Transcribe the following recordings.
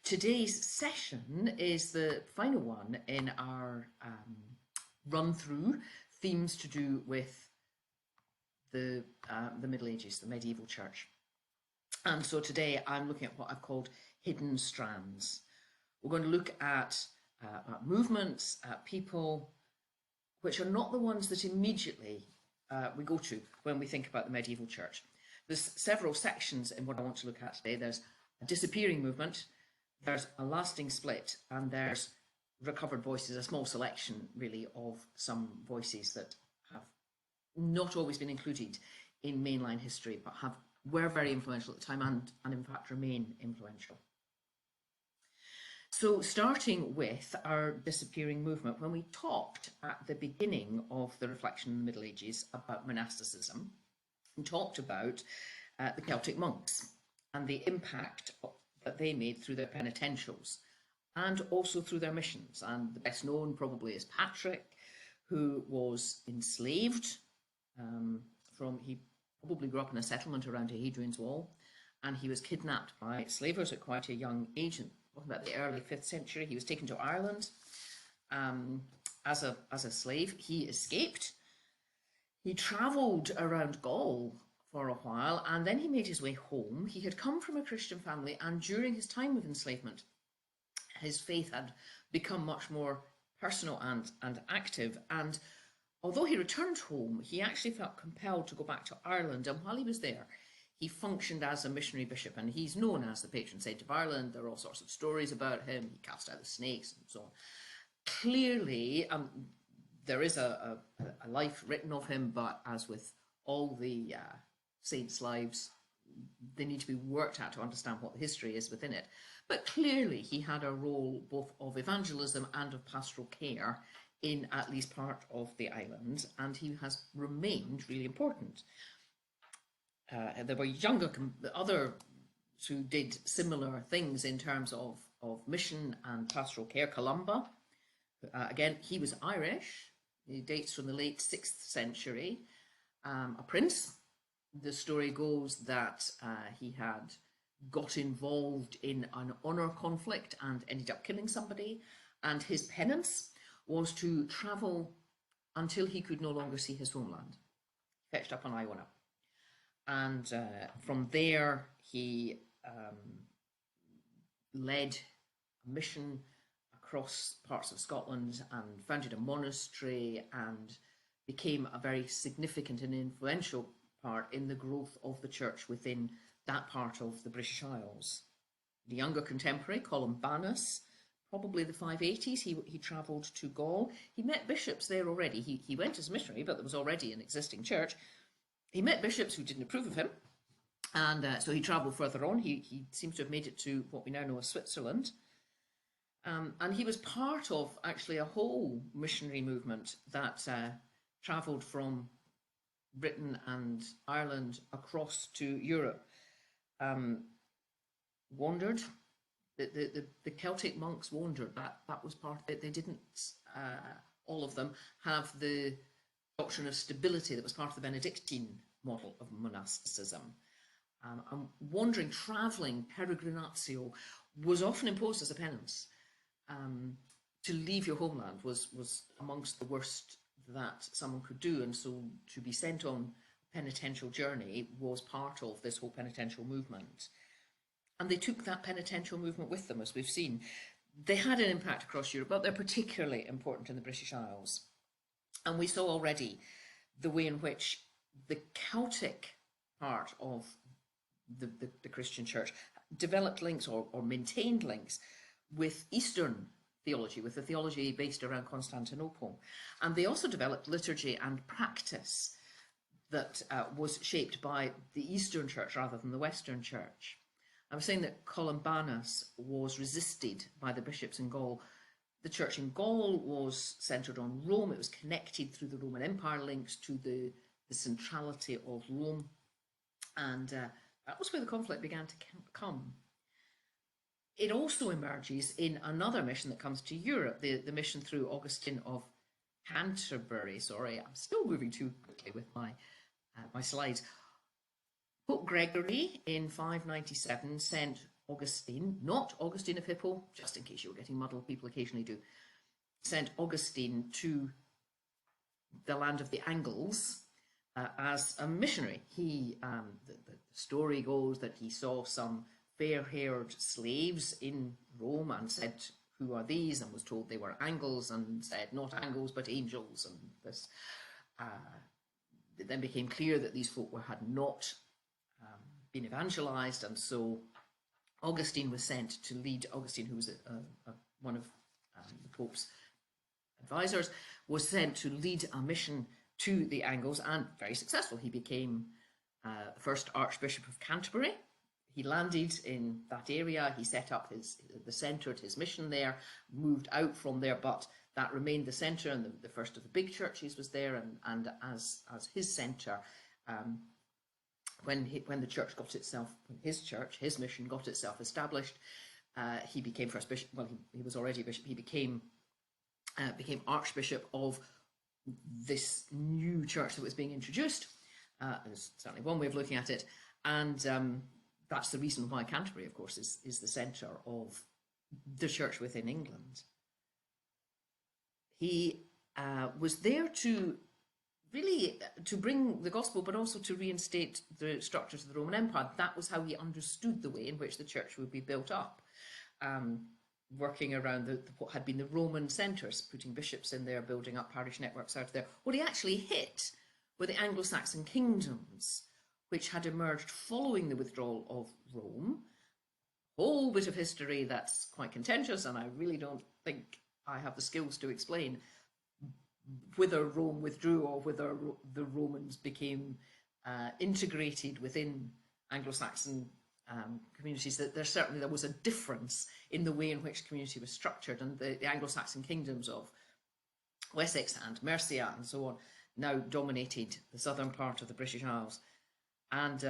Today's session is the final one in our run-through themes to do with the Middle Ages, the medieval church. And so today I'm looking at what I've called hidden strands. We're going to look at movements, people, which are not the ones that immediately we go to when we think about the medieval church. There's several sections in what I want to look at today. There's a disappearing movement, there's a lasting split, and there's recovered voices, a small selection really of some voices that have not always been included in mainline history, but were very influential at the time and in fact remain influential. So starting with our disappearing movement, when we talked at the beginning of the reflection in the Middle Ages about monasticism, we talked about the Celtic monks and the impact that they made through their penitentials and also through their missions. And the best known probably is Patrick, who was enslaved he probably grew up in a settlement around Hadrian's Wall, and he was kidnapped by slavers at quite a young age. Talking about the early 5th century, he was taken to Ireland as a slave. He escaped. He travelled around Gaul for a while, and then he made his way home. He had come from a Christian family, and during his time of enslavement, his faith had become much more personal and active. And although he returned home, he actually felt compelled to go back to Ireland. And while he was there, he functioned as a missionary bishop, and he's known as the patron saint of Ireland. There are all sorts of stories about him. He cast out the snakes and so on. Clearly, there is a life written of him, but as with all the saints' lives, they need to be worked at to understand what the history is within it. But clearly, he had a role both of evangelism and of pastoral care in at least part of the island, and he has remained really important. There were others who did similar things in terms of mission and pastoral care. Columba, again, he was Irish. He dates from the late 6th century. A prince. The story goes that he had got involved in an honour conflict and ended up killing somebody, and his penance was to travel until he could no longer see his homeland. Fetched up on Iona. And from there, he led a mission across parts of Scotland and founded a monastery and became a very significant and influential part in the growth of the church within that part of the British Isles. The younger contemporary, Columbanus, probably the 580s, he travelled to Gaul. He met bishops there already. He went as a missionary, but there was already an existing church. He met bishops who didn't approve of him, and so he travelled further on. He seems to have made it to what we now know as Switzerland. And he was part of actually a whole missionary movement that travelled from Britain and Ireland across to Europe. Wandered. The Celtic monks wandered. That was part of it. They didn't, all of them, have the doctrine of stability that was part of the Benedictine model of monasticism. And wandering, travelling, peregrinatio, was often imposed as a penance. To leave your homeland was amongst the worst that someone could do, and so to be sent on a penitential journey was part of this whole penitential movement. And they took that penitential movement with them, as we've seen. They had an impact across Europe, but they're particularly important in the British Isles. And we saw already the way in which the Celtic part of the Christian church developed links or maintained links with Eastern theology, with the theology based around Constantinople. And they also developed liturgy and practice that was shaped by the Eastern church rather than the Western church. I was saying that Columbanus was resisted by the bishops in Gaul. The church in Gaul was centred on Rome. It was connected through the Roman Empire links to the centrality of Rome. And that was where the conflict began to come. It also emerges in another mission that comes to Europe, the mission through Augustine of Canterbury. Sorry, I'm still moving too quickly with my slides. Pope Gregory in 597 sent Augustine, not Augustine of Hippo, just in case you were getting muddled, people occasionally do, sent Augustine to the land of the Angles as a missionary. The story goes that he saw some fair-haired slaves in Rome and said, "Who are these?" and was told they were Angles, and said, "Not Angles, but angels." And this it then became clear that these folk had not been evangelized, and so Augustine was sent to lead. Augustine, who was one of the Pope's advisors, was sent to lead a mission to the Angles, and very successful. He became the first Archbishop of Canterbury. He landed in that area. He set up the centre, his mission there, moved out from there, but that remained the centre, and the first of the big churches was there, and as his centre, when the church got itself, his mission got itself established, he became first bishop. Well, he was already bishop. He became Archbishop of this new church that was being introduced. There's certainly one way of looking at it, and that's the reason why Canterbury, of course, is the centre of the church within England. He was there to bring the gospel, but also to reinstate the structures of the Roman Empire. That was how he understood the way in which the church would be built up, working around what had been the Roman centres, putting bishops in there, building up parish networks out there. What he actually hit were the Anglo-Saxon kingdoms, which had emerged following the withdrawal of Rome. Whole bit of history that's quite contentious, and I really don't think I have the skills to explain whether Rome withdrew or whether the Romans became integrated within Anglo-Saxon communities. That there was a difference in the way in which community was structured, and the Anglo-Saxon kingdoms of Wessex and Mercia and so on now dominated the southern part of the British Isles. And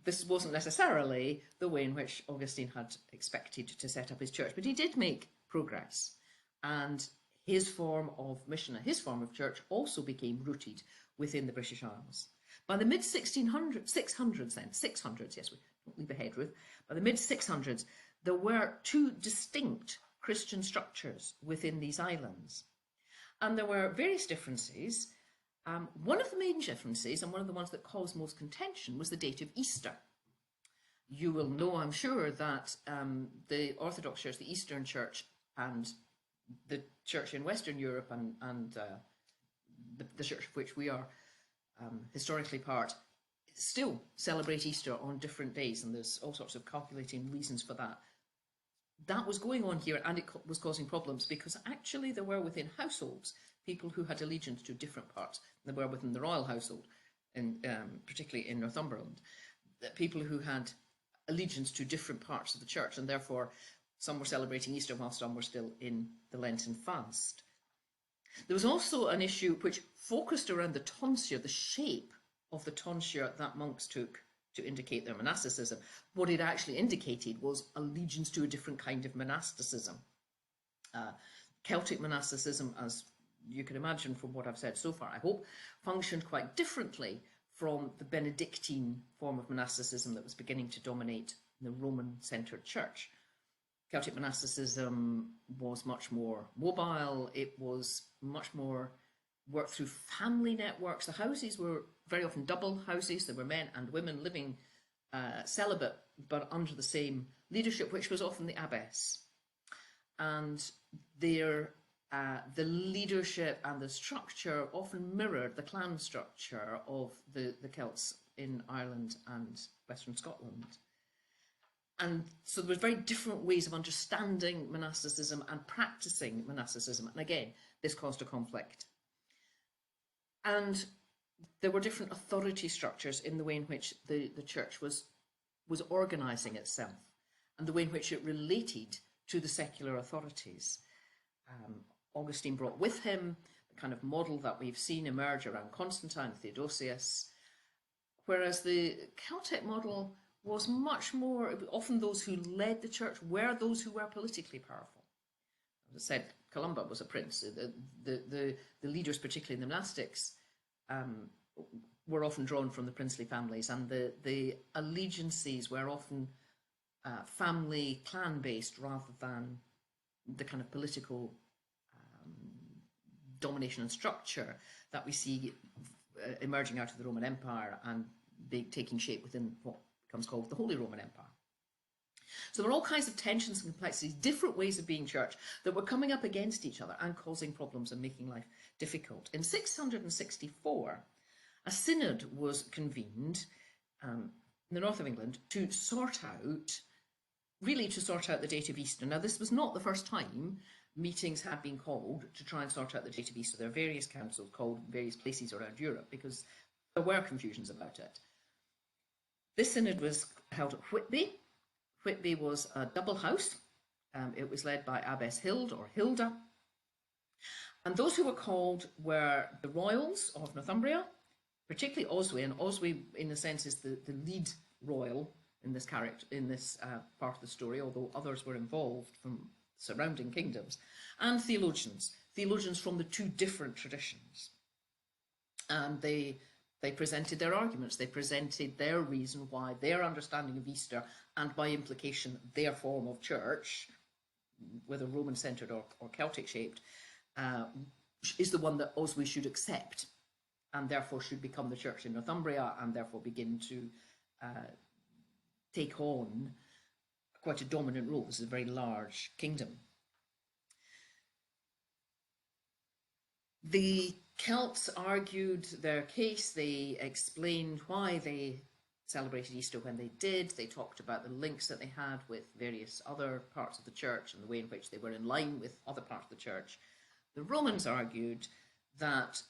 this wasn't necessarily the way in which Augustine had expected to set up his church, but he did make progress, and his form of mission, his form of church, also became rooted within the British Isles. By the mid-600s, yes, we don't leave ahead, Ruth. By the mid-600s, there were two distinct Christian structures within these islands, and there were various differences. One of the main differences, and one of the ones that caused most contention, was the date of Easter. You will know, I'm sure, that the Orthodox Church, the Eastern Church, and the church in Western Europe and the church of which we are historically part, still celebrate Easter on different days, and there's all sorts of calculating reasons for that. That was going on here, and it was causing problems, because actually there were within households people who had allegiance to different parts. There were within the royal household, particularly in Northumberland, people who had allegiance to different parts of the church, and therefore some were celebrating Easter while some were still in the Lenten fast. There was also an issue which focused around the tonsure, the shape of the tonsure that monks took to indicate their monasticism. What it actually indicated was allegiance to a different kind of monasticism. Celtic monasticism, as you can imagine from what I've said so far, I hope, functioned quite differently from the Benedictine form of monasticism that was beginning to dominate the Roman-centred church. Celtic monasticism was much more mobile. It was much more worked through family networks. The houses were very often double houses. There were men and women living celibate, but under the same leadership, which was often the abbess. And the leadership and the structure often mirrored the clan structure of the Celts in Ireland and Western Scotland. And so there were very different ways of understanding monasticism and practicing monasticism. And again, this caused a conflict. And there were different authority structures in the way in which the church was organising itself, and the way in which it related to the secular authorities. Augustine brought with him the kind of model that we've seen emerge around Constantine, Theodosius, whereas the Celtic model was much more, often those who led the church were those who were politically powerful. As I said, Columba was a prince. The leaders, particularly in the monastics, were often drawn from the princely families, and the allegiances were often family, clan-based, rather than the kind of political domination and structure that we see emerging out of the Roman Empire and taking shape within what becomes called the Holy Roman Empire. So there are all kinds of tensions and complexities, different ways of being church that were coming up against each other and causing problems and making life difficult. In 664, a synod was convened in the north of England to sort out the date of Easter. Now, this was not the first time meetings had been called to try and sort out the date of Easter. There are various councils called various places around Europe because there were confusions about it. This synod was held at Whitby. Whitby was a double house. It was led by Abbess Hild or Hilda. And those who were called were the royals of Northumbria, particularly Oswy, and Oswy in a sense is the lead royal in this part of the story, although others were involved from surrounding kingdoms, and theologians from the two different traditions. And they presented their arguments, they presented their reason why their understanding of Easter, and by implication their form of church, whether Roman-centred or Celtic-shaped, is the one that Oswy should accept, and therefore should become the church in Northumbria, and therefore begin to take on quite a dominant role. This is a very large kingdom. The Celts argued their case. They explained why they celebrated Easter when they did. They talked about the links that they had with various other parts of the church and the way in which they were in line with other parts of the church. The Romans argued that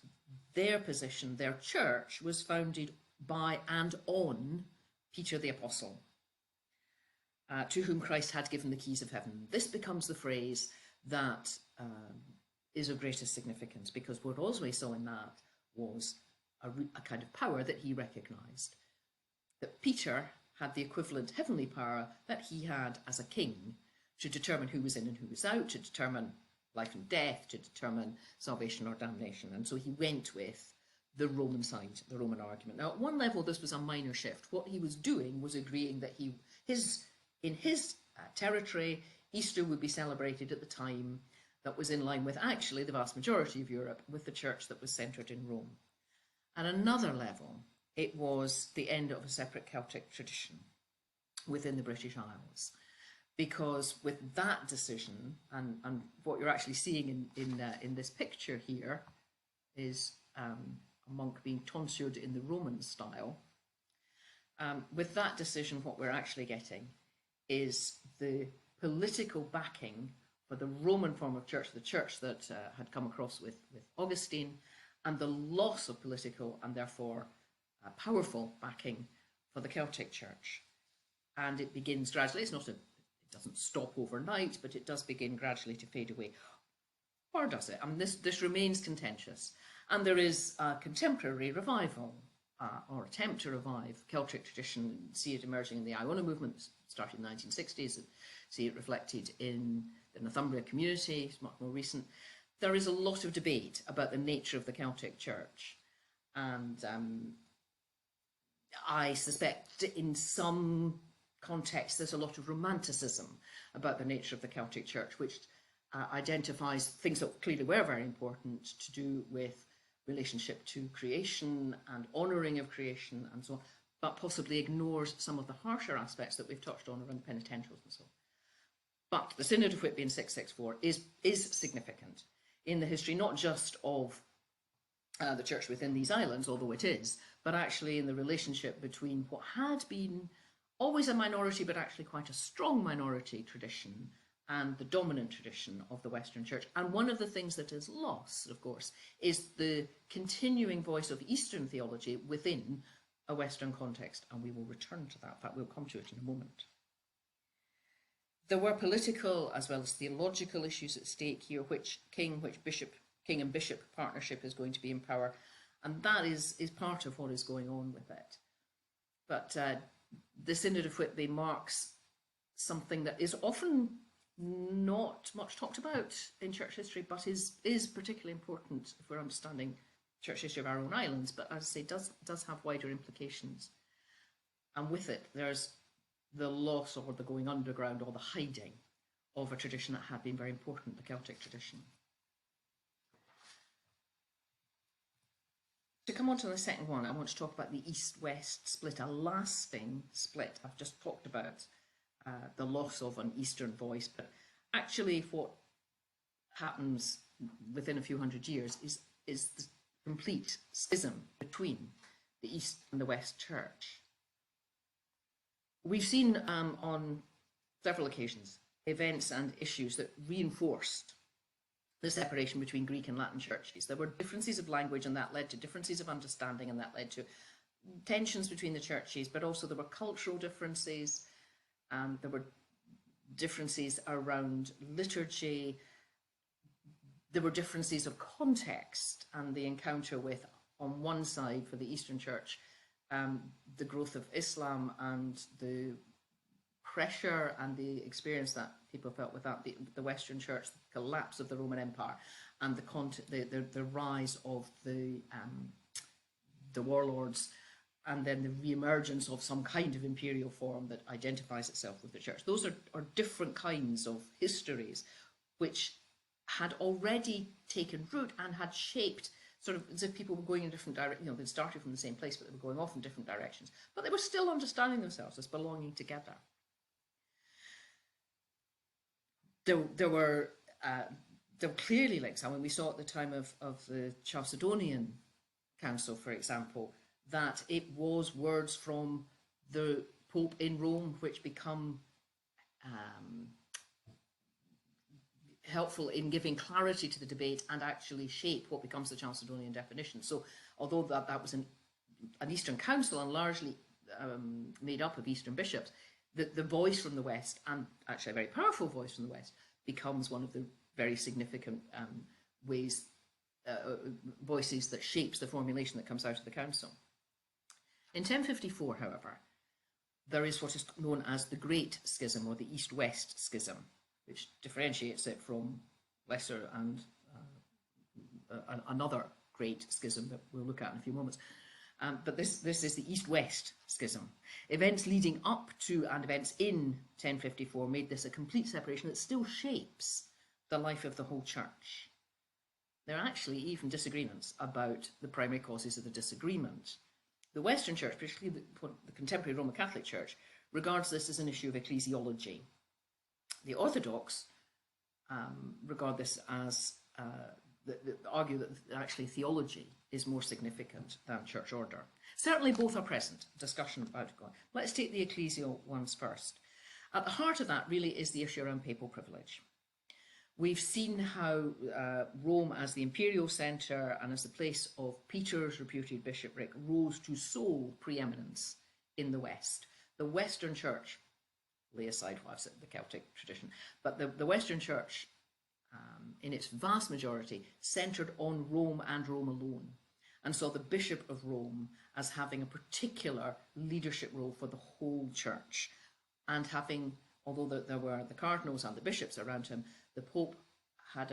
their position, their church, was founded by and on Peter the Apostle, to whom Christ had given the keys of heaven. This becomes the phrase that is of greatest significance, because what Oswy saw in that was a kind of power that he recognised, that Peter had the equivalent heavenly power that he had as a king to determine who was in and who was out, to determine life and death, to determine salvation or damnation. And so he went with the Roman side, the Roman argument. Now, at one level, this was a minor shift. What he was doing was agreeing that in his territory, Easter would be celebrated at the time that was in line with actually the vast majority of Europe, with the church that was centred in Rome. At another level, it was the end of a separate Celtic tradition within the British Isles, because with that decision, and what you're actually seeing in this picture here is a monk being tonsured in the Roman style. With that decision, what we're actually getting is the political backing for the Roman form of church, the church that had come across with Augustine, and the loss of political and therefore powerful backing for the Celtic church. And it begins gradually. It doesn't stop overnight, but it does begin gradually to fade away. Or does it? I mean, this remains contentious. And there is a contemporary revival, or attempt to revive Celtic tradition. See it emerging in the Iona movement, started in the 1960s. See it reflected in the Northumbria community, it's much more recent. There is a lot of debate about the nature of the Celtic church. And I suspect in some context there's a lot of romanticism about the nature of the Celtic church, which identifies things that clearly were very important to do with relationship to creation and honouring of creation and so on, but possibly ignores some of the harsher aspects that we've touched on around penitentials and so on. But the Synod of Whitby in 664 is significant in the history, not just of the church within these islands, although it is, but actually in the relationship between what had been always a minority, but actually quite a strong minority tradition, and the dominant tradition of the Western Church. And one of the things that is lost, of course, is the continuing voice of Eastern theology within a Western context, and we will return to that. In fact, we'll come to it in a moment. There were political as well as theological issues at stake here, which king and bishop partnership is going to be in power, and that is part of what is going on with it. But the Synod of Whitby marks something that is often not much talked about in church history, but is particularly important if we're understanding church history of our own islands, but as I say, does have wider implications. And with it, there's the loss or the going underground or the hiding of a tradition that had been very important, the Celtic tradition. To come on to the second one, I want to talk about the East-West split, a lasting split. I've just talked about the loss of an Eastern voice, but actually what happens within a few hundred years is the complete schism between the East and the West Church. We've seen on several occasions events and issues that reinforced the separation between Greek and Latin churches. There were differences of language, and that led to differences of understanding, and that led to tensions between the churches, but also there were cultural differences, there were differences around liturgy, there were differences of context, and the encounter with, on one side for the Eastern Church, the growth of Islam and the pressure and the experience that people felt without the Western Church, the collapse of the Roman Empire, and the rise of the warlords, and then the re-emergence of some kind of imperial form that identifies itself with the church. Those are different kinds of histories which had already taken root and had shaped, sort of as if people were going in different directions. You know, they'd started from the same place, but they were going off in different directions. But they were still understanding themselves as belonging together. There were clearly links. I mean, we saw at the time of the Chalcedonian Council, for example, that it was words from the Pope in Rome which become helpful in giving clarity to the debate and actually shape what becomes the Chalcedonian definition. So although that was an Eastern Council and largely made up of Eastern bishops, the voice from the West, and actually a very powerful voice from the West, becomes one of the very significant voices that shapes the formulation that comes out of the Council. In 1054, however, there is what is known as the Great Schism, or the East-West Schism, which differentiates it from lesser and another great schism that we'll look at in a few moments. But this is the East-West Schism. Events leading up to and events in 1054 made this a complete separation that still shapes the life of the whole church. There are actually even disagreements about the primary causes of the disagreement. The Western Church, particularly the contemporary Roman Catholic Church, regards this as an issue of ecclesiology. The Orthodox regard this as argue that actually theology is more significant than church order. Certainly both are present, discussion about God. Let's take the ecclesial ones first. At the heart of that really is the issue around papal privilege. We've seen how Rome as the imperial centre and as the place of Peter's reputed bishopric rose to sole preeminence in the West. The Western Church, lay aside what I've said, the Celtic tradition, but the Western Church in its vast majority centred on Rome and Rome alone, and saw the Bishop of Rome as having a particular leadership role for the whole church, and having, although there were the cardinals and the bishops around him, the Pope had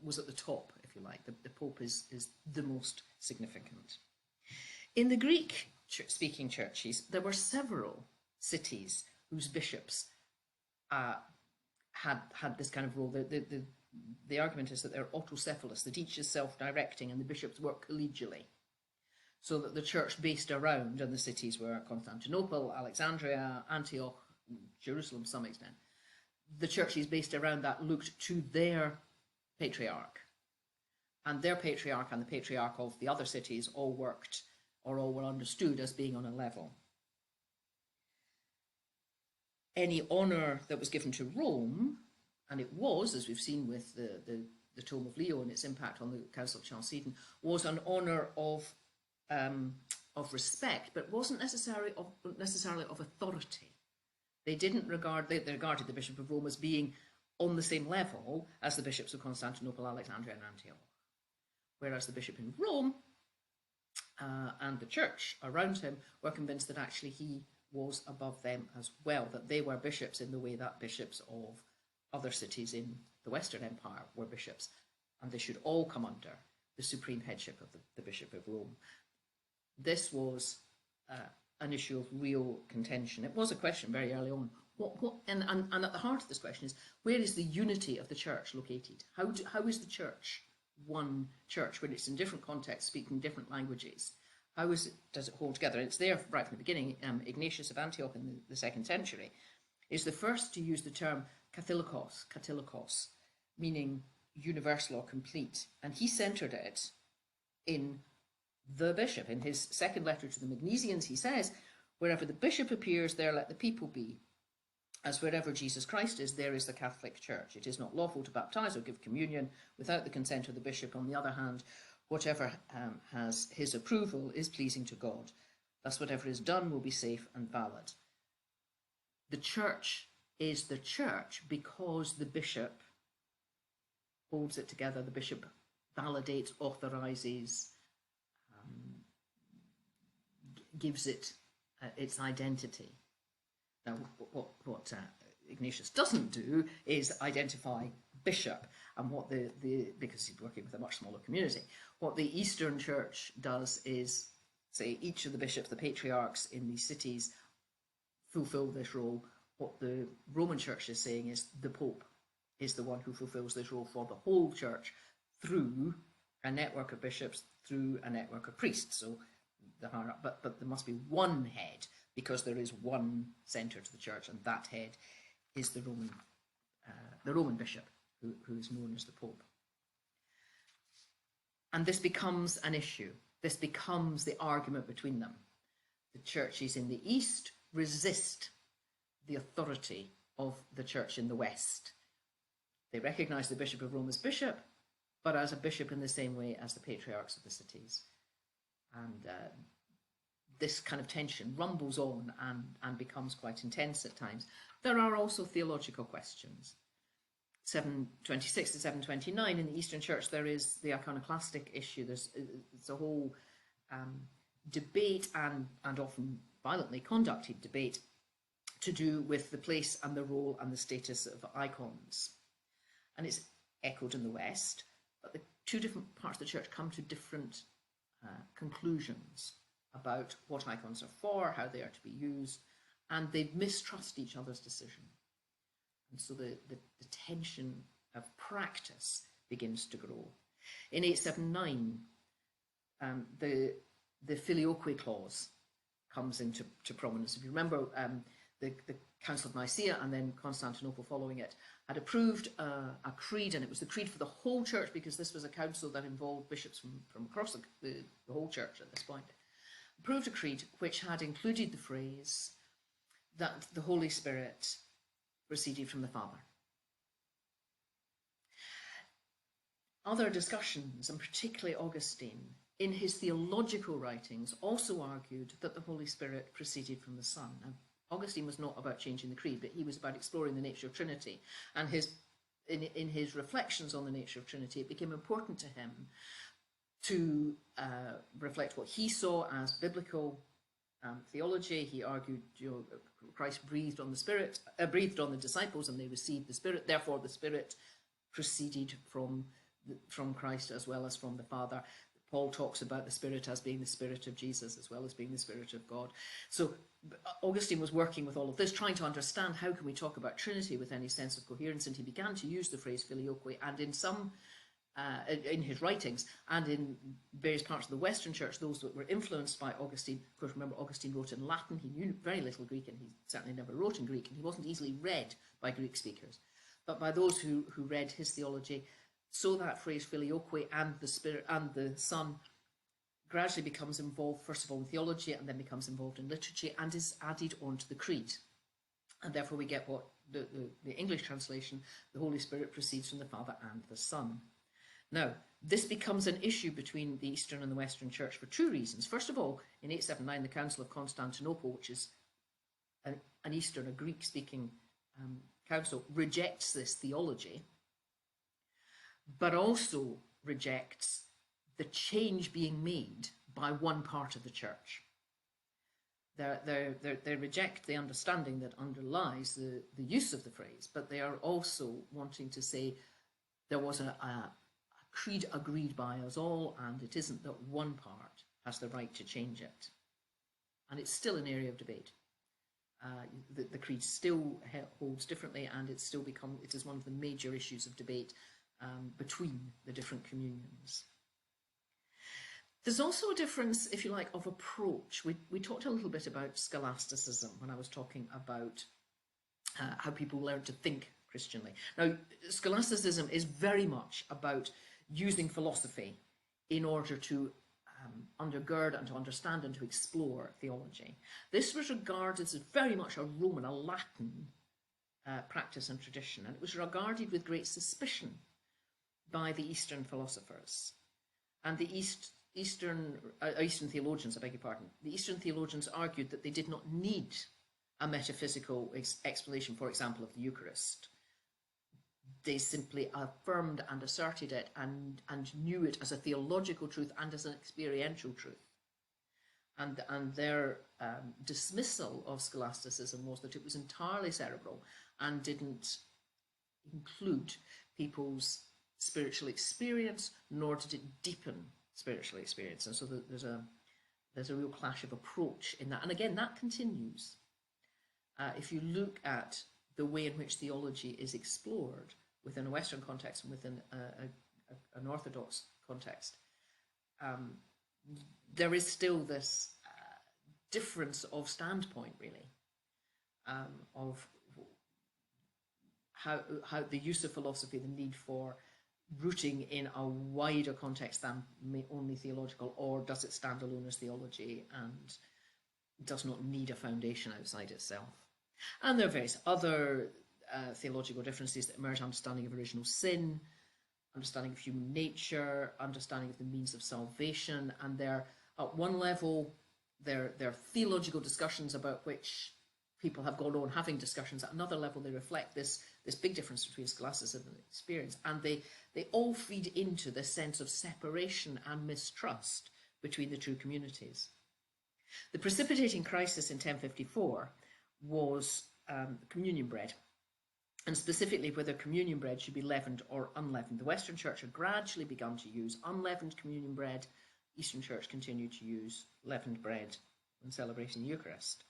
was at the top, if you like. The Pope is the most significant. In the Greek-speaking churches, there were several cities whose bishops had this kind of role. The argument is that they're autocephalous, that each is self-directing and the bishops work collegially. So that the church based around, and the cities were Constantinople, Alexandria, Antioch, Jerusalem to some extent, the churches based around that looked to their patriarch. And their patriarch and the patriarch of the other cities all worked, or all were understood as being on a level. Any honour that was given to Rome, and it was, as we've seen with the Tome of Leo and its impact on the Council of Chalcedon, was an honour of respect, but wasn't necessarily of authority. They regarded the Bishop of Rome as being on the same level as the bishops of Constantinople, Alexandria, and Antioch. Whereas the bishop in Rome and the church around him were convinced that actually he was above them as well, that they were bishops in the way that bishops of other cities in the Western Empire were bishops, and they should all come under the supreme headship of the Bishop of Rome. This was an issue of real contention. It was a question very early on. And at the heart of this question is, where is the unity of the church located? How is the church one church when it's in different contexts, speaking different languages? Does it hold together? It's there right from the beginning. Ignatius of Antioch in the 2nd century is the first to use the term katholikos, meaning universal or complete. And he centred it in the bishop. In his second letter to the Magnesians, he says, wherever the bishop appears, there let the people be. As wherever Jesus Christ is, there is the Catholic Church. It is not lawful to baptize or give communion without the consent of the bishop. On the other hand, whatever has his approval is pleasing to God. Thus, whatever is done will be safe and valid. The church is the church because the bishop holds it together. The bishop validates, authorises, gives it its identity. Now, what Ignatius doesn't do is identify bishop, and because he's working with a much smaller community. What the Eastern Church does is say each of the bishops, the patriarchs in these cities, fulfill this role. What the Roman Church is saying is the Pope is the one who fulfills this role for the whole church through a network of bishops, through a network of priests. So the higher up, but there must be one head, because there is one centre to the church, and that head is the Roman bishop, who is known as the Pope. And this becomes an issue. This becomes the argument between them. The churches in the East resist the authority of the church in the West. They recognise the Bishop of Rome as bishop, but as a bishop in the same way as the patriarchs of the cities. And this kind of tension rumbles on and becomes quite intense at times. There are also theological questions. 726 to 729 in the Eastern Church, there is the iconoclastic issue. There's a whole debate and often violently conducted debate to do with the place and the role and the status of icons. And it's echoed in the West, but the two different parts of the church come to different conclusions about what icons are for, how they are to be used, and they mistrust each other's decision. And so the tension of practice begins to grow. In 879, the filioque clause comes into prominence. If you remember, the Council of Nicaea and then Constantinople following it had approved a creed, and it was the creed for the whole church, because this was a council that involved bishops from across the whole church at this point. Approved a creed which had included the phrase that the Holy Spirit proceeded from the Father. Other discussions, and particularly Augustine, in his theological writings, also argued that the Holy Spirit proceeded from the Son. Now, Augustine was not about changing the creed, but he was about exploring the nature of Trinity. And in his reflections on the nature of Trinity, it became important to him to reflect what he saw as biblical theology. He argued, Christ breathed on the Spirit, breathed on the disciples, and they received the Spirit. Therefore, the Spirit proceeded from Christ as well as from the Father. Paul talks about the Spirit as being the Spirit of Jesus as well as being the Spirit of God. So Augustine was working with all of this, trying to understand how can we talk about Trinity with any sense of coherence, and he began to use the phrase filioque, and in his writings and in various parts of the Western Church, those that were influenced by Augustine. Of course, remember, Augustine wrote in Latin. He knew very little Greek, and he certainly never wrote in Greek, and he wasn't easily read by Greek speakers, but by those who read his theology. So that phrase filioque and the Spirit and the Son gradually becomes involved, first of all, in theology, and then becomes involved in liturgy, and is added onto the creed. And therefore we get what the English translation, the Holy Spirit proceeds from the Father and the Son. Now, this becomes an issue between the Eastern and the Western Church for two reasons. First of all, in 879, the Council of Constantinople, which is an Eastern, a Greek-speaking council, rejects this theology, but also rejects the change being made by one part of the church. They reject the understanding that underlies the use of the phrase, but they are also wanting to say there was a creed agreed by us all, and it isn't that one part has the right to change it. and it's still an area of debate. The creed still holds differently, and it is one of the major issues of debate between the different communions. There's also a difference, if you like, of approach. We talked a little bit about scholasticism when I was talking about how people learn to think Christianly. Now, scholasticism is very much about using philosophy in order to undergird and to understand and to explore theology. This was regarded as very much a Roman, a Latin practice and tradition, and it was regarded with great suspicion by the Eastern philosophers. And the Eastern theologians, I beg your pardon, the Eastern theologians argued that they did not need a metaphysical explanation, for example, of the Eucharist. They simply affirmed and asserted it and knew it as a theological truth and as an experiential truth. And their dismissal of scholasticism was that it was entirely cerebral and didn't include people's spiritual experience, nor did it deepen spiritual experience. And so there's a real clash of approach in that. And again, that continues. If you look at the way in which theology is explored within a Western context and within an Orthodox context, there is still this difference of standpoint, really, of how the use of philosophy, the need for rooting in a wider context than only theological, or does it stand alone as theology and does not need a foundation outside itself. And there are various other theological differences that emerge: understanding of original sin, understanding of human nature, understanding of the means of salvation. And there, at one level, there are theological discussions about which people have gone on having discussions. At another level, they reflect this big difference between scholasticism and experience, and they all feed into this sense of separation and mistrust between the two communities. The precipitating crisis in 1054 was communion bread, and specifically whether communion bread should be leavened or unleavened. The Western Church had gradually begun to use unleavened communion bread. Eastern Church continued to use leavened bread when celebrating the Eucharist.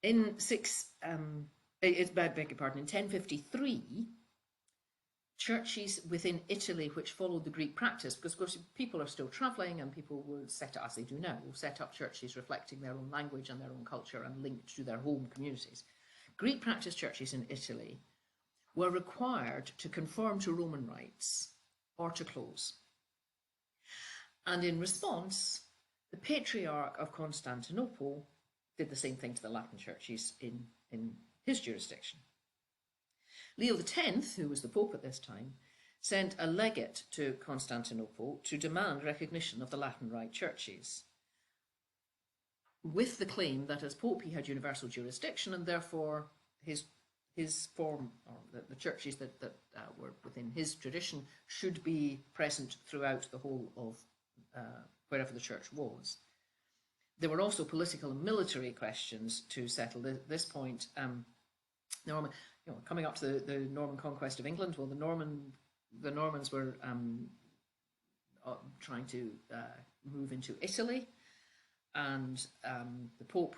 In 1053, churches within Italy which followed the Greek practice, because of course people are still travelling and people will set up, as they do now, will set up churches reflecting their own language and their own culture and linked to their home communities. Greek practice churches in Italy were required to conform to Roman rites or to close. And in response, the Patriarch of Constantinople did the same thing to the Latin churches in his jurisdiction. Leo X, who was the Pope at this time, sent a legate to Constantinople to demand recognition of the Latin Rite churches, with the claim that as Pope he had universal jurisdiction, and therefore his form, or the churches that were within his tradition, should be present throughout the whole of wherever the church was. There were also political and military questions to settle at this point. Coming up to the Norman conquest of England, well, the Normans were trying to move into Italy, and the Pope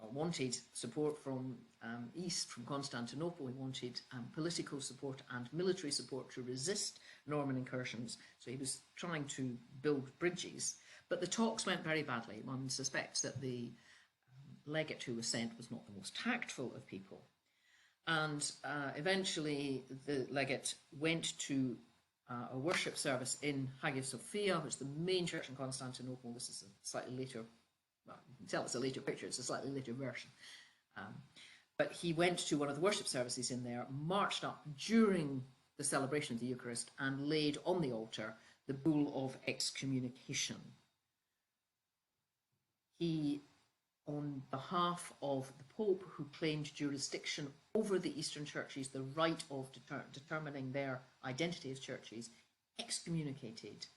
wanted support from east, from Constantinople. He wanted political support and military support to resist Norman incursions. So he was trying to build bridges, but the talks went very badly. One suspects that the legate who was sent was not the most tactful of people. And eventually the legate went to a worship service in Hagia Sophia, which is the main church in Constantinople. This is a slightly later, well, you can tell it's a later picture, it's a slightly later version. But he went to one of the worship services in there, marched up during the celebration of the Eucharist, and laid on the altar the bull of excommunication. He, on behalf of the Pope, who claimed jurisdiction over the Eastern churches, the right of determining their identity as churches, excommunicated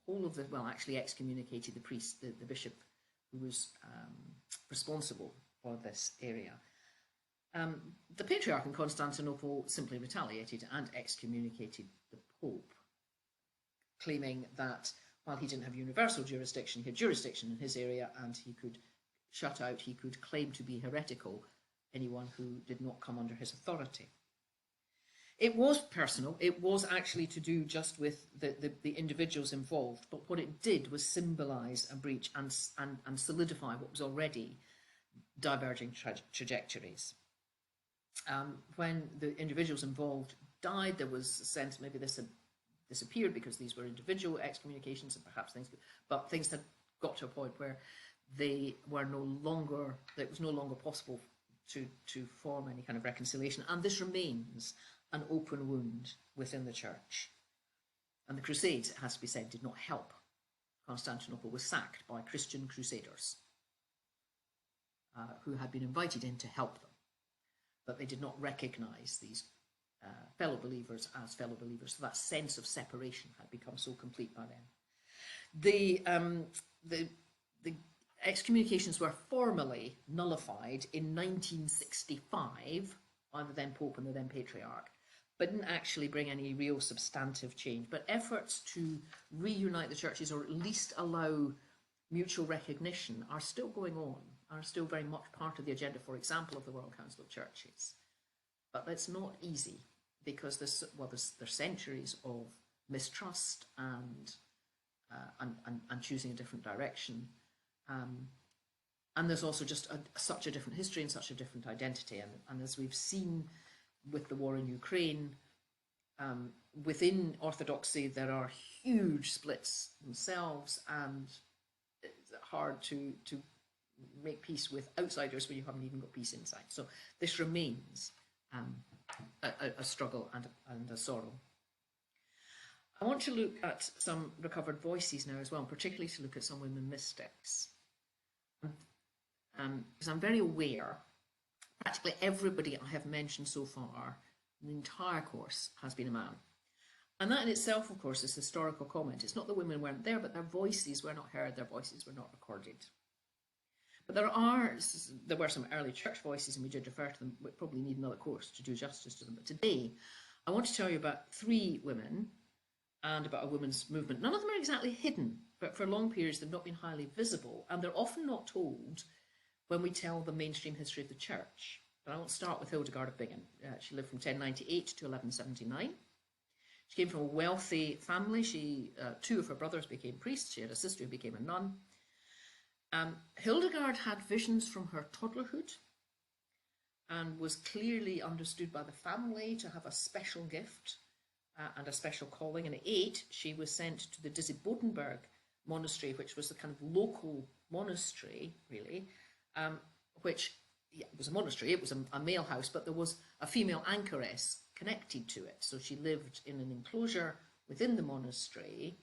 the whole of the, well, actually excommunicated the priest, the bishop who was responsible for this area. The Patriarch in Constantinople simply retaliated and excommunicated the Pope, claiming that while he didn't have universal jurisdiction, he had jurisdiction in his area, and he could shut out, he could claim to be heretical anyone who did not come under his authority. It was personal. It was actually to do just with the individuals involved, but what it did was symbolise a breach and solidify what was already diverging trajectories. When the individuals involved died, there was a sense maybe this had disappeared because these were individual excommunications, and perhaps things had got to a point where they were no longer, it was no longer possible to form any kind of reconciliation, and this remains an open wound within the church. And the Crusades, it has to be said, did not help. Constantinople was sacked by Christian crusaders who had been invited in to help them, but they did not recognise these fellow believers as fellow believers. So that sense of separation had become so complete by then. The excommunications were formally nullified in 1965 by the then Pope and the then Patriarch, but didn't actually bring any real substantive change. But efforts to reunite the churches, or at least allow mutual recognition, are still going on, are still very much part of the agenda, for example, of the World Council of Churches. But that's not easy, because there's centuries of mistrust and choosing a different direction. And there's also just such a different history and such a different identity. And as we've seen with the war in Ukraine, within Orthodoxy there are huge splits themselves, and it's hard to make peace with outsiders when you haven't even got peace inside. So this remains a struggle and a sorrow. I want to look at some recovered voices now as well, and particularly to look at some women mystics. Because I'm very aware, practically everybody I have mentioned so far, the entire course, has been a man. And that in itself, of course, is historical comment. It's not that women weren't there, but their voices were not heard, their voices were not recorded. But there were some early church voices, and we did refer to them. We probably need another course to do justice to them. But today, I want to tell you about 3 women and about a women's movement. None of them are exactly hidden, but for long periods they've not been highly visible, and they're often not told when we tell the mainstream history of the church. But I will start with Hildegard of Bingen. She lived from 1098 to 1179. She came from a wealthy family. 2 of her brothers became priests. She had a sister who became a nun. Hildegard had visions from her toddlerhood and was clearly understood by the family to have a special gift and a special calling. And at 8, she was sent to the Boydenberg monastery, which was the kind of local monastery, really, which it was a monastery, it was a male house, but there was a female anchoress connected to it. So she lived in an enclosure within the monastery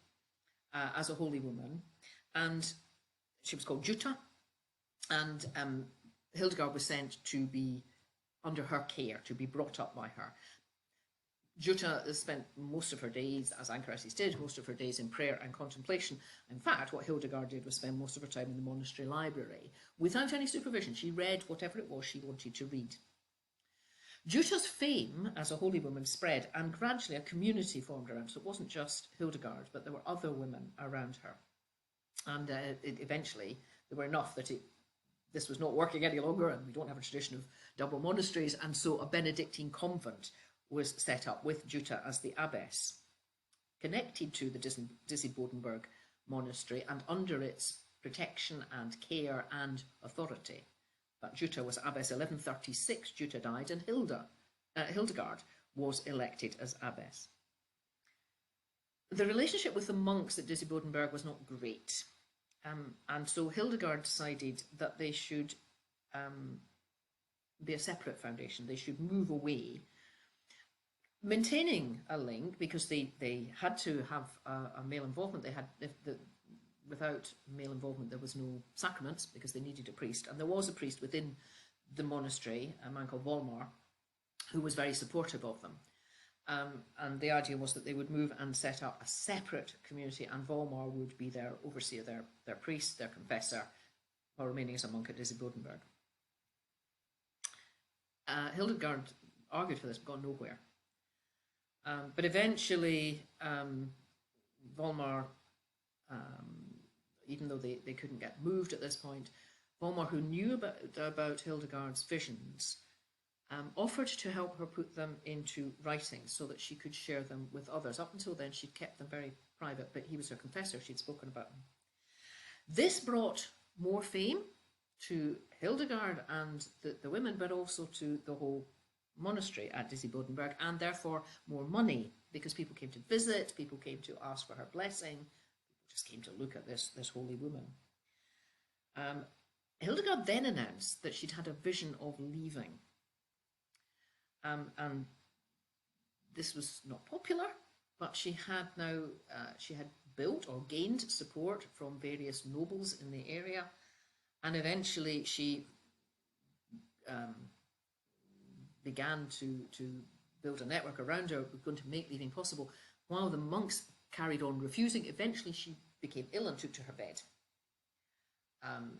as a holy woman, and she was called Jutta, and Hildegard was sent to be under her care, to be brought up by her. Jutta spent most of her days, as anchoresses did, most of her days in prayer and contemplation. In fact, what Hildegard did was spend most of her time in the monastery library without any supervision. She read whatever it was she wanted to read. Jutta's fame as a holy woman spread, and gradually a community formed around her. So it wasn't just Hildegard, but there were other women around her. And eventually there were enough that this was not working any longer, and we don't have a tradition of double monasteries, and so a Benedictine convent was set up with Jutta as the abbess, connected to the Boydenberg monastery and under its protection and care and authority. But Jutta was abbess 1136, Jutta died, and Hildegard was elected as abbess. The relationship with the monks at Boydenberg was not great, and so Hildegard decided that they should be a separate foundation. They should move away, maintaining a link, because they had to have a male involvement. Without male involvement there was no sacraments, because they needed a priest, and there was a priest within the monastery, a man called Volmar, who was very supportive of them. And the idea was that they would move and set up a separate community, and Volmar would be their overseer, their priest, their confessor, while remaining as a monk at Boydenberg. Hildegard argued for this, but got nowhere. But eventually Volmar even though they couldn't get moved at this point. Volmar, who knew about Hildegard's visions, offered to help her put them into writing so that she could share them with others. Up until then, she'd kept them very private, but he was her confessor. She'd spoken about them. This brought more fame to Hildegard and the women, but also to the whole monastery at Boydenberg, and therefore more money, because people came to visit, people came to ask for her blessing, people just came to look at this holy woman. Hildegard then announced that she'd had a vision of leaving. And this was not popular, but she had built or gained support from various nobles in the area, and eventually she began to build a network around her, going to make leaving possible, while the monks carried on refusing. Eventually she became ill and took to her bed.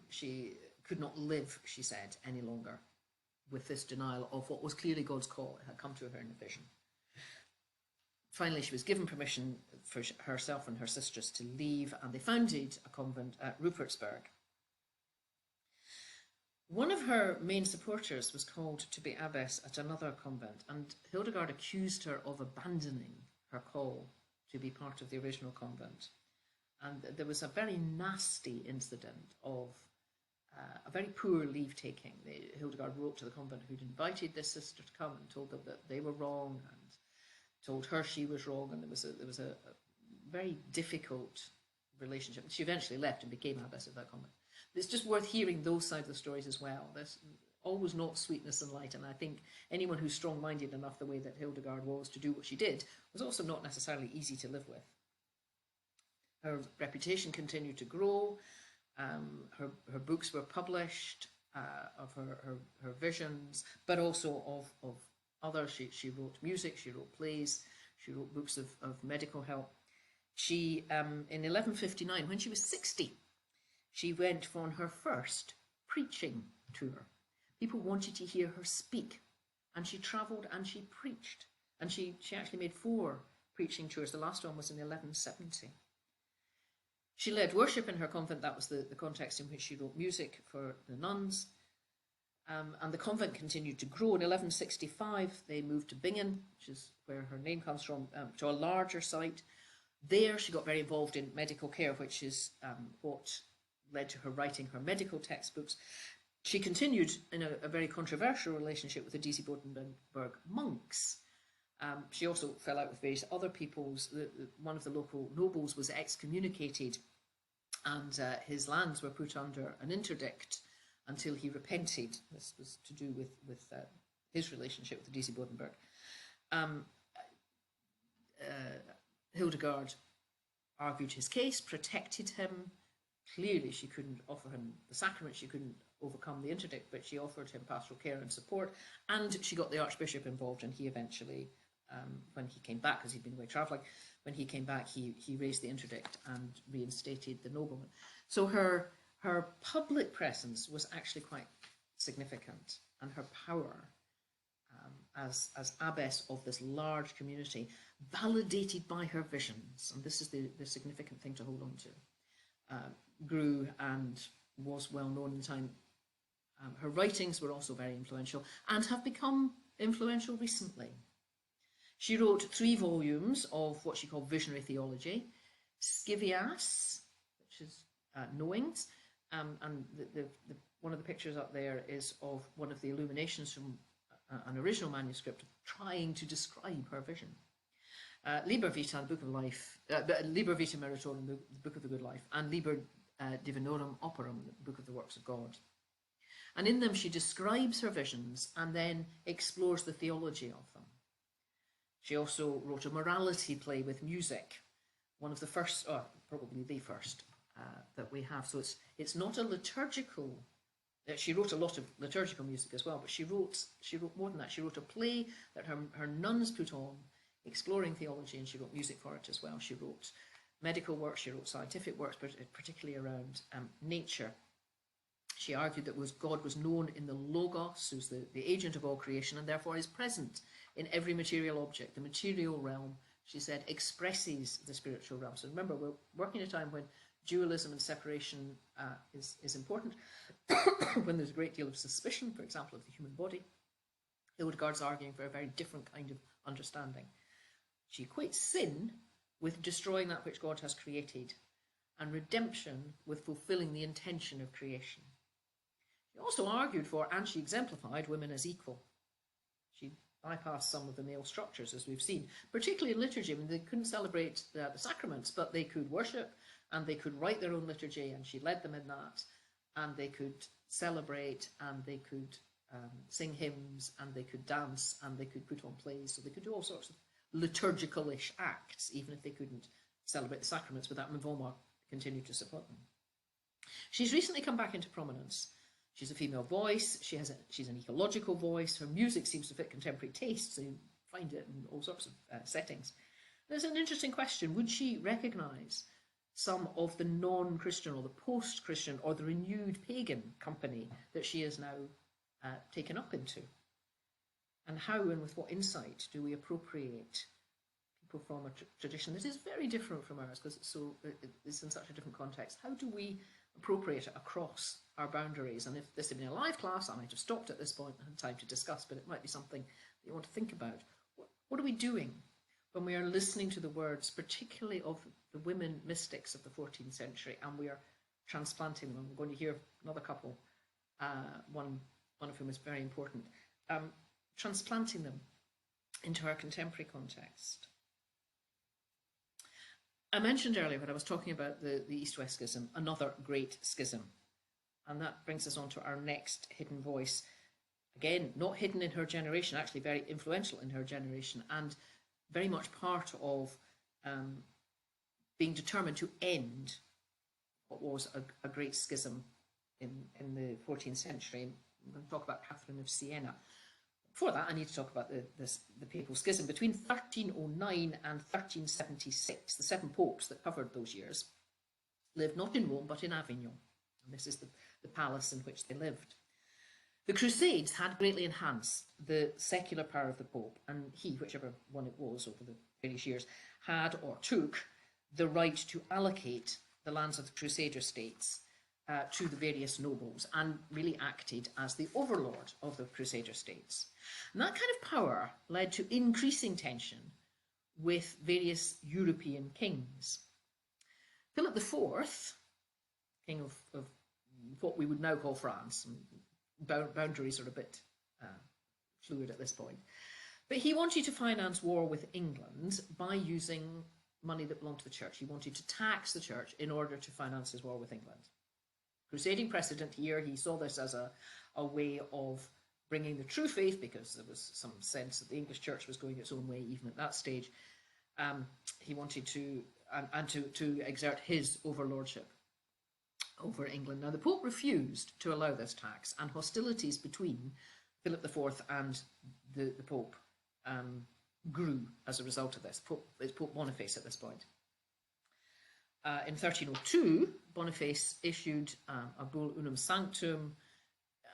She could not live, she said, any longer with this denial of what was clearly God's call. It had come to her in a vision. Finally, she was given permission for herself and her sisters to leave, and they founded a convent at Rupertsberg. One of her main supporters was called to be abbess at another convent, and Hildegard accused her of abandoning her call to be part of the original convent. And there was a very nasty incident of a very poor leave-taking. Hildegard wrote to the convent who'd invited this sister to come and told them that they were wrong, and told her she was wrong, and there was a very difficult relationship. She eventually left and became abbess of that convent. But it's just worth hearing those sides of the stories as well. There's always not sweetness and light, and I think anyone who's strong-minded enough the way that Hildegard was to do what she did was also not necessarily easy to live with. Her reputation continued to grow. Her books were published of her visions, but also of others. She wrote music, she wrote plays, she wrote books of medical help. She, in 1159, when she was 60, she went on her first preaching tour. People wanted to hear her speak, and she travelled and she preached. And she actually made 4 preaching tours. The last one was in 1170. She led worship in her convent. That was the context in which she wrote music for the nuns. And the convent continued to grow. In 1165, they moved to Bingen, which is where her name comes from, to a larger site. There, she got very involved in medical care, which is what led to her writing her medical textbooks. She continued in a very controversial relationship with the Boydenberg monks. She also fell out with various other peoples. One of the local nobles was excommunicated, and his lands were put under an interdict until he repented. This was to do with his relationship with the Boydenberg. Hildegard argued his case, protected him. Clearly, she couldn't offer him the sacrament, she couldn't overcome the interdict, but she offered him pastoral care and support, and she got the Archbishop involved, and he eventually, when he came back, because he'd been away travelling, when he came back, he raised the interdict and reinstated the nobleman. So her public presence was actually quite significant, and her power as abbess of this large community, validated by her visions, and this is the significant thing to hold on to, grew and was well known in the time. Her writings were also very influential and have become influential recently. She wrote 3 volumes of what she called visionary theology, Scivias, which is knowings, and one of the pictures up there is of one of the illuminations from an original manuscript trying to describe her vision. Liber Vita, the Book of Life, Liber Vita Meritorum, the Book of the Good Life, and Liber Divinorum Operum, the Book of the Works of God. And in them she describes her visions and then explores the theology of them. She also wrote a morality play with music, one of the first, or probably the first, that we have. So it's not a liturgical. She wrote a lot of liturgical music as well, but she wrote more than that. She wrote a play that her nuns put on, exploring theology, and she wrote music for it as well. She wrote medical works, she wrote scientific works, but particularly around nature. She argued that God was known in the Logos, who's the agent of all creation, and therefore is present in every material object. The material realm, she said, expresses the spiritual realm. So remember, we're working at a time when dualism and separation is important. When there's a great deal of suspicion, for example, of the human body, Hildegard's arguing for a very different kind of understanding. She equates sin with destroying that which God has created, and redemption with fulfilling the intention of creation. She also argued for, and she exemplified, women as equal. She bypassed some of the male structures, as we've seen, particularly in liturgy. I mean, they couldn't celebrate the sacraments, but they could worship, and they could write their own liturgy, and she led them in that, and they could celebrate, and they could sing hymns, and they could dance, and they could put on plays, so they could do all sorts of liturgical-ish acts, even if they couldn't celebrate the sacraments, but that Mvoma continued to support them. She's recently come back into prominence. She's a female voice, she's an ecological voice, her music seems to fit contemporary tastes, so you find it in all sorts of settings. There's an interesting question: would she recognise some of the non-Christian or the post-Christian or the renewed pagan company that she is now taken up into? And how and with what insight do we appropriate people from a tradition that is very different from ours, because it's in such a different context? How do we appropriate it across our boundaries? And if this had been a live class, I might have stopped at this point and had time to discuss, but it might be something that you want to think about. What are we doing when we are listening to the words, particularly of the women mystics of the 14th century, and we are transplanting them? And we're going to hear another couple, one of whom is very important, transplanting them into our contemporary context. I mentioned earlier when I was talking about the East-West Schism, another great schism. And that brings us on to our next hidden voice. Again, not hidden in her generation, actually very influential in her generation, and very much part of being determined to end what was a great schism in the 14th century. I'm going to talk about Catherine of Siena. Before that, I need to talk about the Papal Schism. Between 1309 and 1376, the 7 popes that covered those years lived not in Rome, but in Avignon. And this is the palace in which they lived. The Crusades had greatly enhanced the secular power of the Pope, and he, whichever one it was over the various years, had or took the right to allocate the lands of the Crusader states to the various nobles, and really acted as the overlord of the Crusader states. And that kind of power led to increasing tension with various European kings. Philip IV, king of what we would now call France, boundaries are a bit fluid at this point, but he wanted to finance war with England by using money that belonged to the church. He wanted to tax the church in order to finance his war with England. Crusading precedent here, he saw this as a way of bringing the true faith, because there was some sense that the English church was going its own way even at that stage. He wanted to exert his overlordship over England. Now, the Pope refused to allow this tax, and hostilities between Philip IV and the Pope grew as a result of this. It's Pope Boniface at this point. In 1302, Boniface issued a bull Unum Sanctum,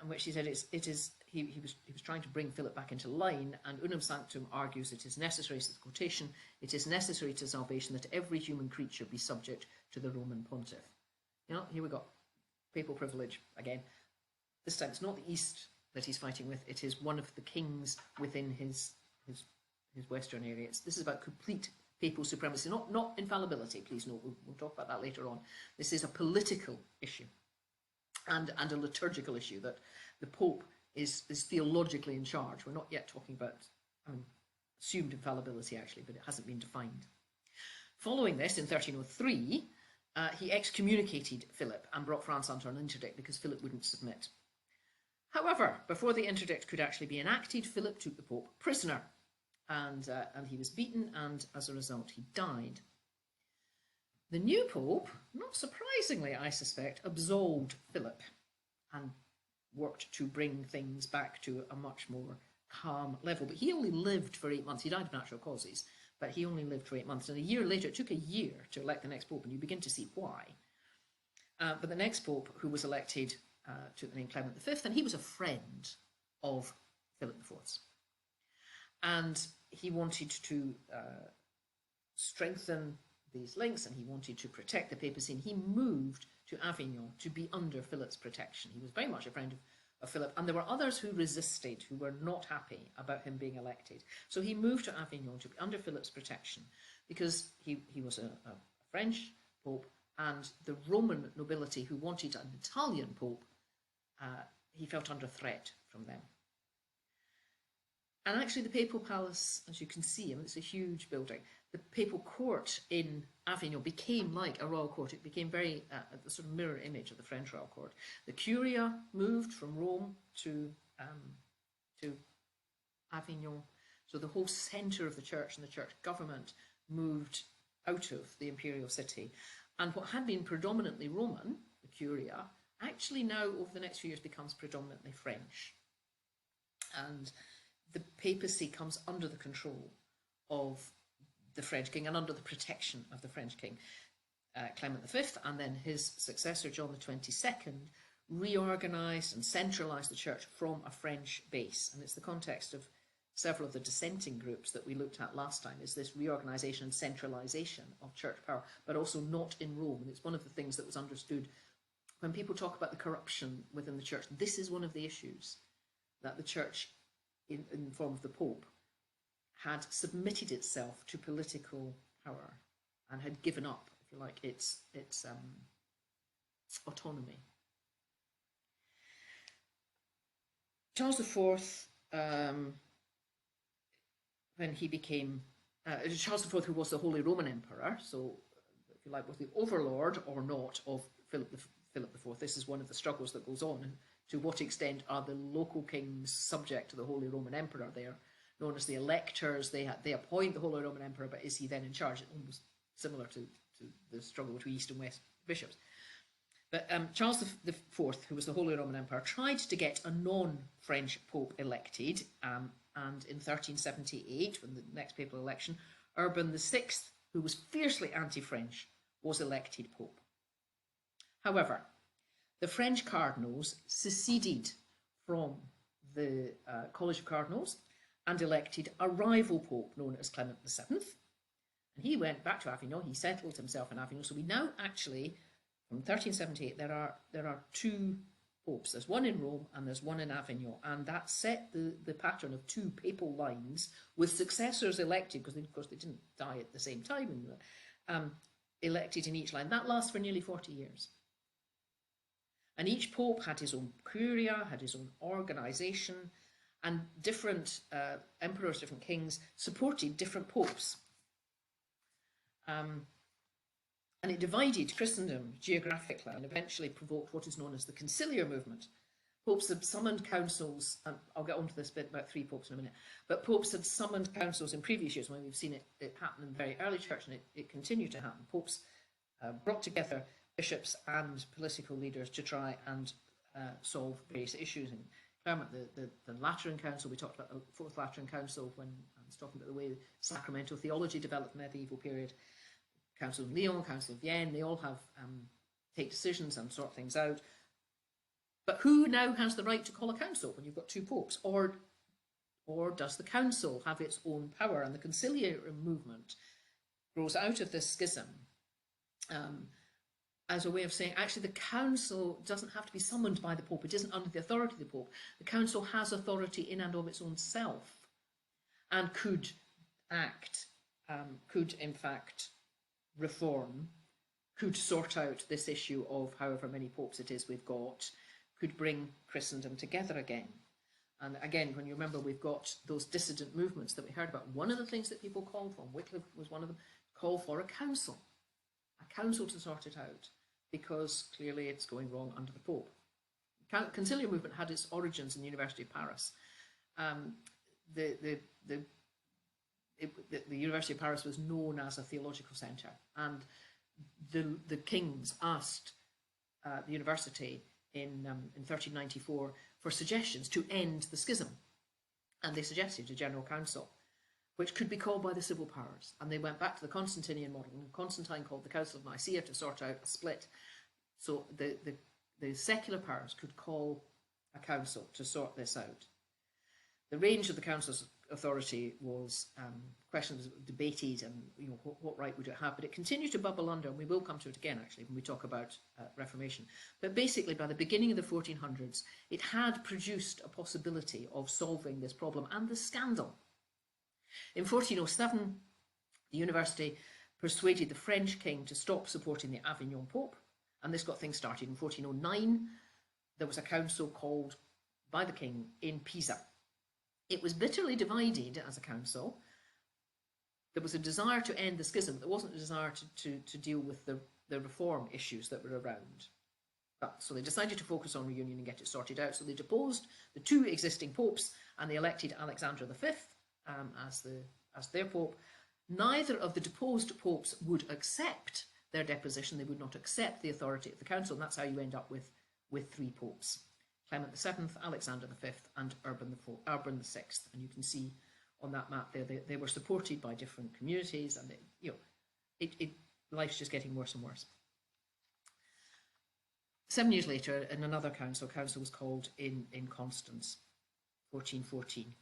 in which he said he was trying to bring Philip back into line, and Unum Sanctum argues it is necessary, so the quotation, it is necessary to salvation that every human creature be subject to the Roman pontiff. You know, here we got papal privilege again. This time it's not the East that he's fighting with, it is one of the kings within his western area. This is about complete papal supremacy, not infallibility, please note. We'll talk about that later on. This is a political issue and a liturgical issue, that the Pope is theologically in charge. We're not yet talking about assumed infallibility, actually, but it hasn't been defined. Following this, in 1303, he excommunicated Philip and brought France under an interdict because Philip wouldn't submit. However, before the interdict could actually be enacted, Philip took the Pope prisoner, and he was beaten, and as a result he died. The new Pope, not surprisingly I suspect, absolved Philip and worked to bring things back to a much more calm level. But he only lived for 8 months. He died of natural causes, but he only lived for 8 months. And a year later, it took a year to elect the next Pope, and you begin to see why. But the next Pope, who was elected, took the name Clement V, and he was a friend of Philip IV's. And he wanted to strengthen these links, and he wanted to protect the papacy, and he moved to Avignon to be under Philip's protection. He was very much a friend of Philip, and there were others who resisted, who were not happy about him being elected. So he moved to Avignon to be under Philip's protection, because he was a French pope, and the Roman nobility who wanted an Italian pope, he felt under threat from them. And actually the papal palace, as you can see, I mean, it's a huge building. The papal court in Avignon became like a royal court. It became very the sort of mirror image of the French royal court. The curia moved from Rome to Avignon. So the whole centre of the church and the church government moved out of the imperial city. And what had been predominantly Roman, the curia, actually now over the next few years becomes predominantly French. And the papacy comes under the control of the French king and under the protection of the French king, Clement V, and then his successor, John the 22nd, reorganised and centralised the church from a French base. And it's the context of several of the dissenting groups that we looked at last time, is this reorganisation and centralisation of church power, but also not in Rome. And it's one of the things that was understood when people talk about the corruption within the church. This is one of the issues, that the church, in the form of the Pope, had submitted itself to political power and had given up, if you like, its autonomy. Charles IV, when he became Charles IV, who was the Holy Roman Emperor, so if you like, was the overlord or not of Philip IV. This is one of the struggles that goes on. To what extent are the local kings subject to the Holy Roman Emperor? They are known as the Electors. They appoint the Holy Roman Emperor, but is he then in charge? Almost similar to the struggle between East and West bishops. But Charles IV, who was the Holy Roman Emperor, tried to get a non-French pope elected, and in 1378, when the next papal election, Urban VI, who was fiercely anti-French, was elected pope. However, the French cardinals seceded from the College of Cardinals and elected a rival pope known as Clement VII. And he went back to Avignon. He settled himself in Avignon. So we now actually, from 1378, there are two popes. There's one in Rome and there's one in Avignon. And that set the pattern of two papal lines with successors elected, because of course they didn't die at the same time, elected in each line. That lasts for nearly 40 years. And each pope had his own curia, had his own organisation, and different emperors, different kings supported different popes. And it divided Christendom geographically and eventually provoked what is known as the conciliar movement. Popes had summoned councils, and I'll get onto this bit about three popes in a minute, but popes had summoned councils in previous years when we've seen it happen in the very early church, and it continued to happen. Popes brought together bishops and political leaders to try and solve various issues. And Clement, the Lateran Council, we talked about the Fourth Lateran Council when I was talking about the way sacramental theology developed in the medieval period. Council of Lyon, Council of Vienne, they all have take decisions and sort things out. But who now has the right to call a council when you've got two popes? Or does the council have its own power? And the conciliar movement grows out of this schism as a way of saying, actually, the council doesn't have to be summoned by the Pope. It isn't under the authority of the Pope. The council has authority in and of its own self and could act, could in fact reform, could sort out this issue of however many popes it is we've got, could bring Christendom together again. And again, when you remember, we've got those dissident movements that we heard about. One of the things that people called for, Wycliffe was one of them, called for a council to sort it out, because clearly it's going wrong under the Pope. Conciliar movement had its origins in the University of Paris. The University of Paris was known as a theological centre, and the kings asked the university in 1394 for suggestions to end the schism, and they suggested a general council, which could be called by the civil powers. And they went back to the Constantinian model, and Constantine called the Council of Nicaea to sort out a split. So the secular powers could call a council to sort this out. The range of the councils authority was questioned, was debated, and what right would it have? But it continued to bubble under, and we will come to it again actually when we talk about Reformation. But basically, by the beginning of the 1400s, it had produced a possibility of solving this problem and the scandal. In 1407, the university persuaded the French king to stop supporting the Avignon Pope, and this got things started. In 1409, there was a council called by the king in Pisa. It was bitterly divided as a council. There was a desire to end the schism, but there wasn't a desire to deal with the reform issues that were around. So they decided to focus on reunion and get it sorted out. So they deposed the two existing popes, and they elected Alexander V as their pope. Neither of the deposed popes would accept their deposition. They would not accept the authority of the council, and that's how you end up with three popes: Clement VII, Alexander V, and Urban VI. And you can see on that map there, they were supported by different communities, and life's just getting worse and worse. 7 years later, in another council was called in Constance, 1414.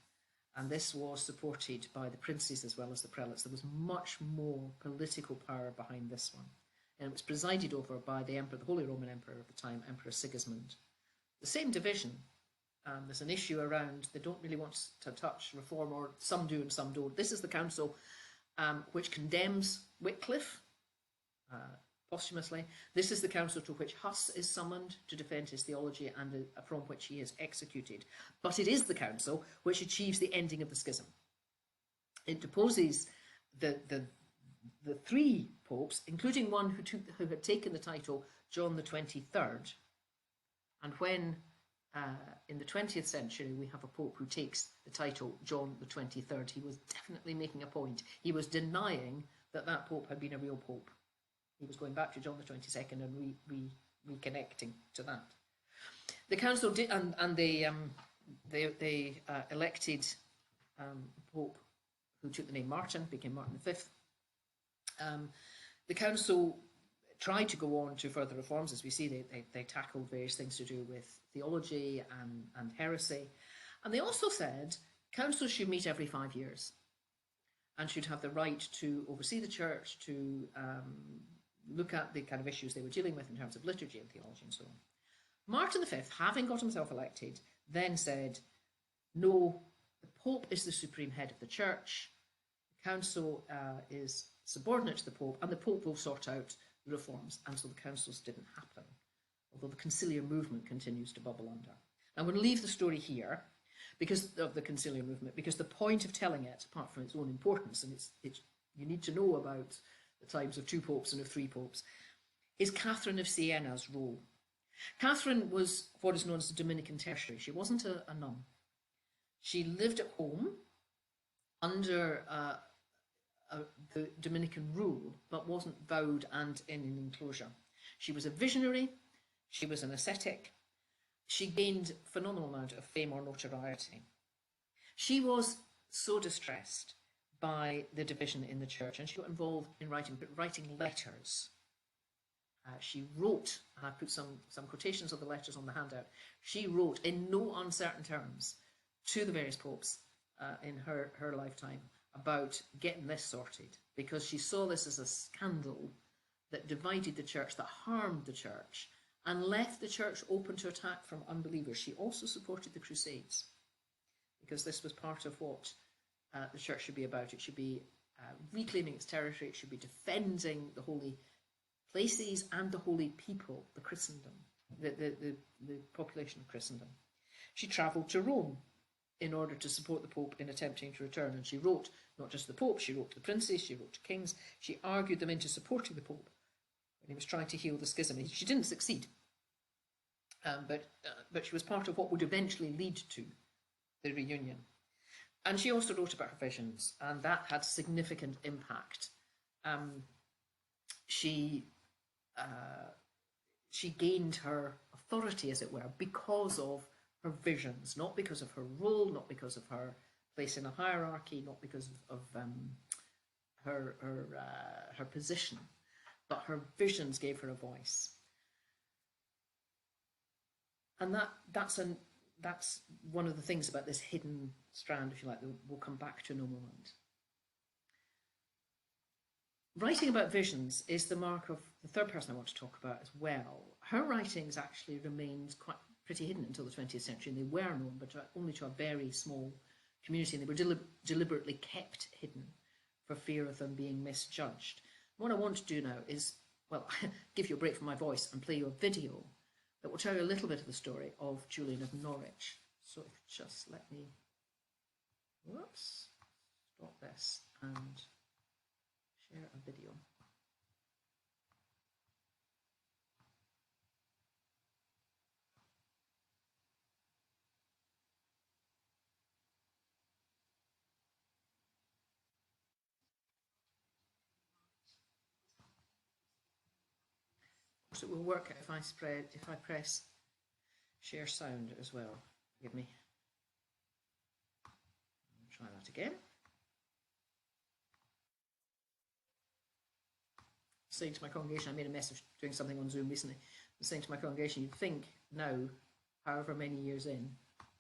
And this was supported by the princes as well as the prelates. There was much more political power behind this one. And it was presided over by the emperor, the Holy Roman Emperor at the time, Emperor Sigismund. The same division. There's an issue around they don't really want to touch reform, or some do and some don't. This is the council which condemns Wycliffe posthumously. This is the council to which Huss is summoned to defend his theology and from which he is executed. But it is the council which achieves the ending of the schism. It deposes the three popes, including one who had taken the title John the 23rd. And when in the 20th century we have a pope who takes the title John the 23rd, he was definitely making a point. He was denying that that pope had been a real pope. He was going back to John the 22nd and reconnecting to that. The council did, and they elected a pope who took the name Martin, became Martin V. The council tried to go on to further reforms. As we see, they tackled various things to do with theology and heresy. And they also said councils should meet every 5 years and should have the right to oversee the church, to look at the kind of issues they were dealing with in terms of liturgy and theology and so on. Martin V, having got himself elected, then said, no, the Pope is the supreme head of the church, the council is subordinate to the Pope, and the Pope will sort out the reforms. And so the councils didn't happen, although the conciliar movement continues to bubble under. I'm going to leave the story here because of the conciliar movement, because the point of telling it, apart from its own importance, and you need to know about the times of two popes and of three popes, is Catherine of Siena's role. Catherine was what is known as a Dominican tertiary. She wasn't a nun. She lived at home under the Dominican rule, but wasn't vowed and in an enclosure. She was a visionary. She was an ascetic. She gained a phenomenal amount of fame or notoriety. She was so distressed by the division in the church, and she got involved in writing letters. She wrote, and I put some quotations of the letters on the handout, she wrote in no uncertain terms to the various popes in her lifetime about getting this sorted, because she saw this as a scandal that divided the church, that harmed the church, and left the church open to attack from unbelievers. She also supported the Crusades, because this was part of what the church should be about. It should be reclaiming its territory. It should be defending the holy places and the holy people, the Christendom, the population of Christendom. She travelled to Rome in order to support the Pope in attempting to return, and she wrote not just to the Pope, she wrote to the princes, she wrote to kings, she argued them into supporting the Pope when he was trying to heal the schism. She didn't succeed, but she was part of what would eventually lead to the reunion. And she also wrote about her visions, and that had significant impact. She gained her authority, as it were, because of her visions, not because of her role, not because of her place in a hierarchy, not because of her position, but her visions gave her a voice. And that's that's one of the things about this hidden strand, if you like, that we'll come back to in a moment. Writing about visions is the mark of the third person I want to talk about as well. Her writings actually remained pretty hidden until the 20th century, and they were known, but only to a very small community, and they were deliberately kept hidden for fear of them being misjudged. What I want to do now is, well, give you a break from my voice and play you a video that will tell you a little bit of the story of Julian of Norwich. So just let me, whoops, stop this and share a video. So it will work if I press share sound as well. Forgive me. Try that again. Saying to my congregation, I made a mess of doing something on Zoom recently. I was saying to my congregation, you'd think now, however many years in,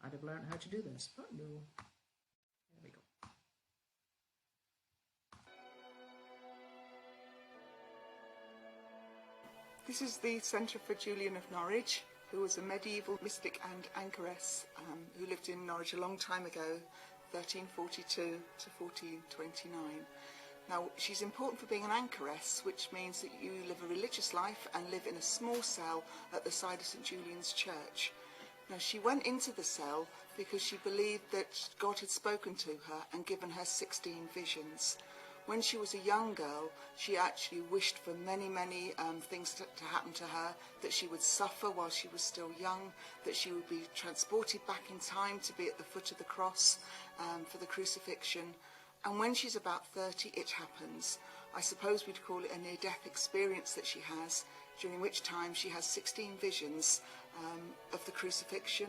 I'd have learned how to do this, but no. There we go. This is the centre for Julian of Norwich, who was a medieval mystic and anchoress who lived in Norwich a long time ago, 1342 to 1429. Now, she's important for being an anchoress, which means that you live a religious life and live in a small cell at the side of St Julian's Church. Now, she went into the cell because she believed that God had spoken to her and given her 16 visions. When she was a young girl, she actually wished for many things to happen to her, that she would suffer while she was still young, that she would be transported back in time to be at the foot of the cross for the crucifixion. And when she's about 30, it happens. I suppose we'd call it a near-death experience that she has, during which time she has 16 visions of the crucifixion,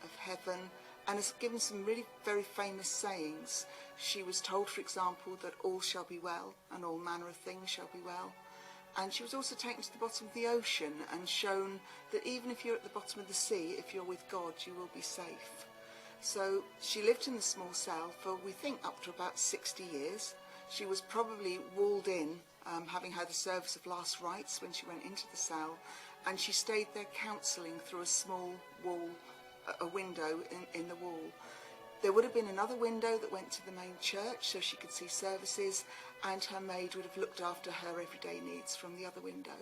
of heaven, and has given some really very famous sayings. She was told, for example, that all shall be well and all manner of things shall be well. And she was also taken to the bottom of the ocean and shown that even if you're at the bottom of the sea, if you're with God, you will be safe. So she lived in the small cell for, we think, up to about 60 years. She was probably walled in, having had the service of last rites when she went into the cell, and she stayed there counselling through a small wall, a window in the wall. There would have been another window that went to the main church so she could see services, and her maid would have looked after her everyday needs from the other window.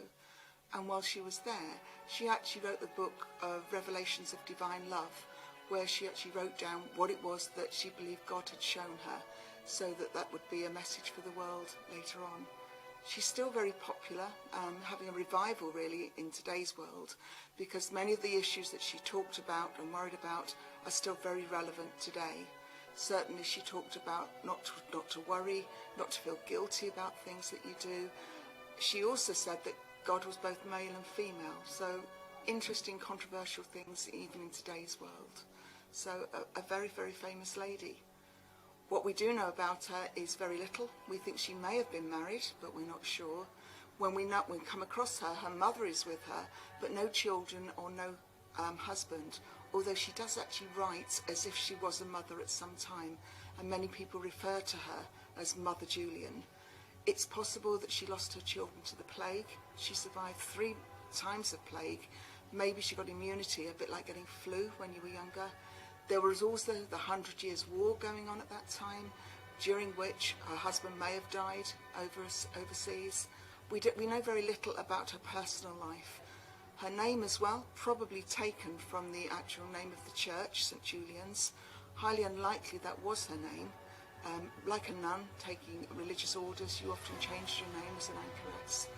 And while she was there, she actually wrote the book of Revelations of Divine Love, where she actually wrote down what it was that she believed God had shown her, so that that would be a message for the world later on. She's still very popular, having a revival really in today's world, because many of the issues that she talked about and worried about are still very relevant today. Certainly she talked about not to worry, not to feel guilty about things that you do. She also said that God was both male and female, so interesting, controversial things even in today's world. So a very, very famous lady. What we do know about her is very little. We think she may have been married, but we're not sure. When we come across her, her mother is with her, but no children or no husband, although she does actually write as if she was a mother at some time, and many people refer to her as Mother Julian. It's possible that she lost her children to the plague. She survived 3 times of plague. Maybe she got immunity, a bit like getting flu when you were younger. There was also the 100 Years' War going on at that time, during which her husband may have died overseas. We know very little about her personal life. Her name as well, probably taken from the actual name of the church, St Julian's. Highly unlikely that was her name. Like a nun taking religious orders, you often changed your name as an anchoress.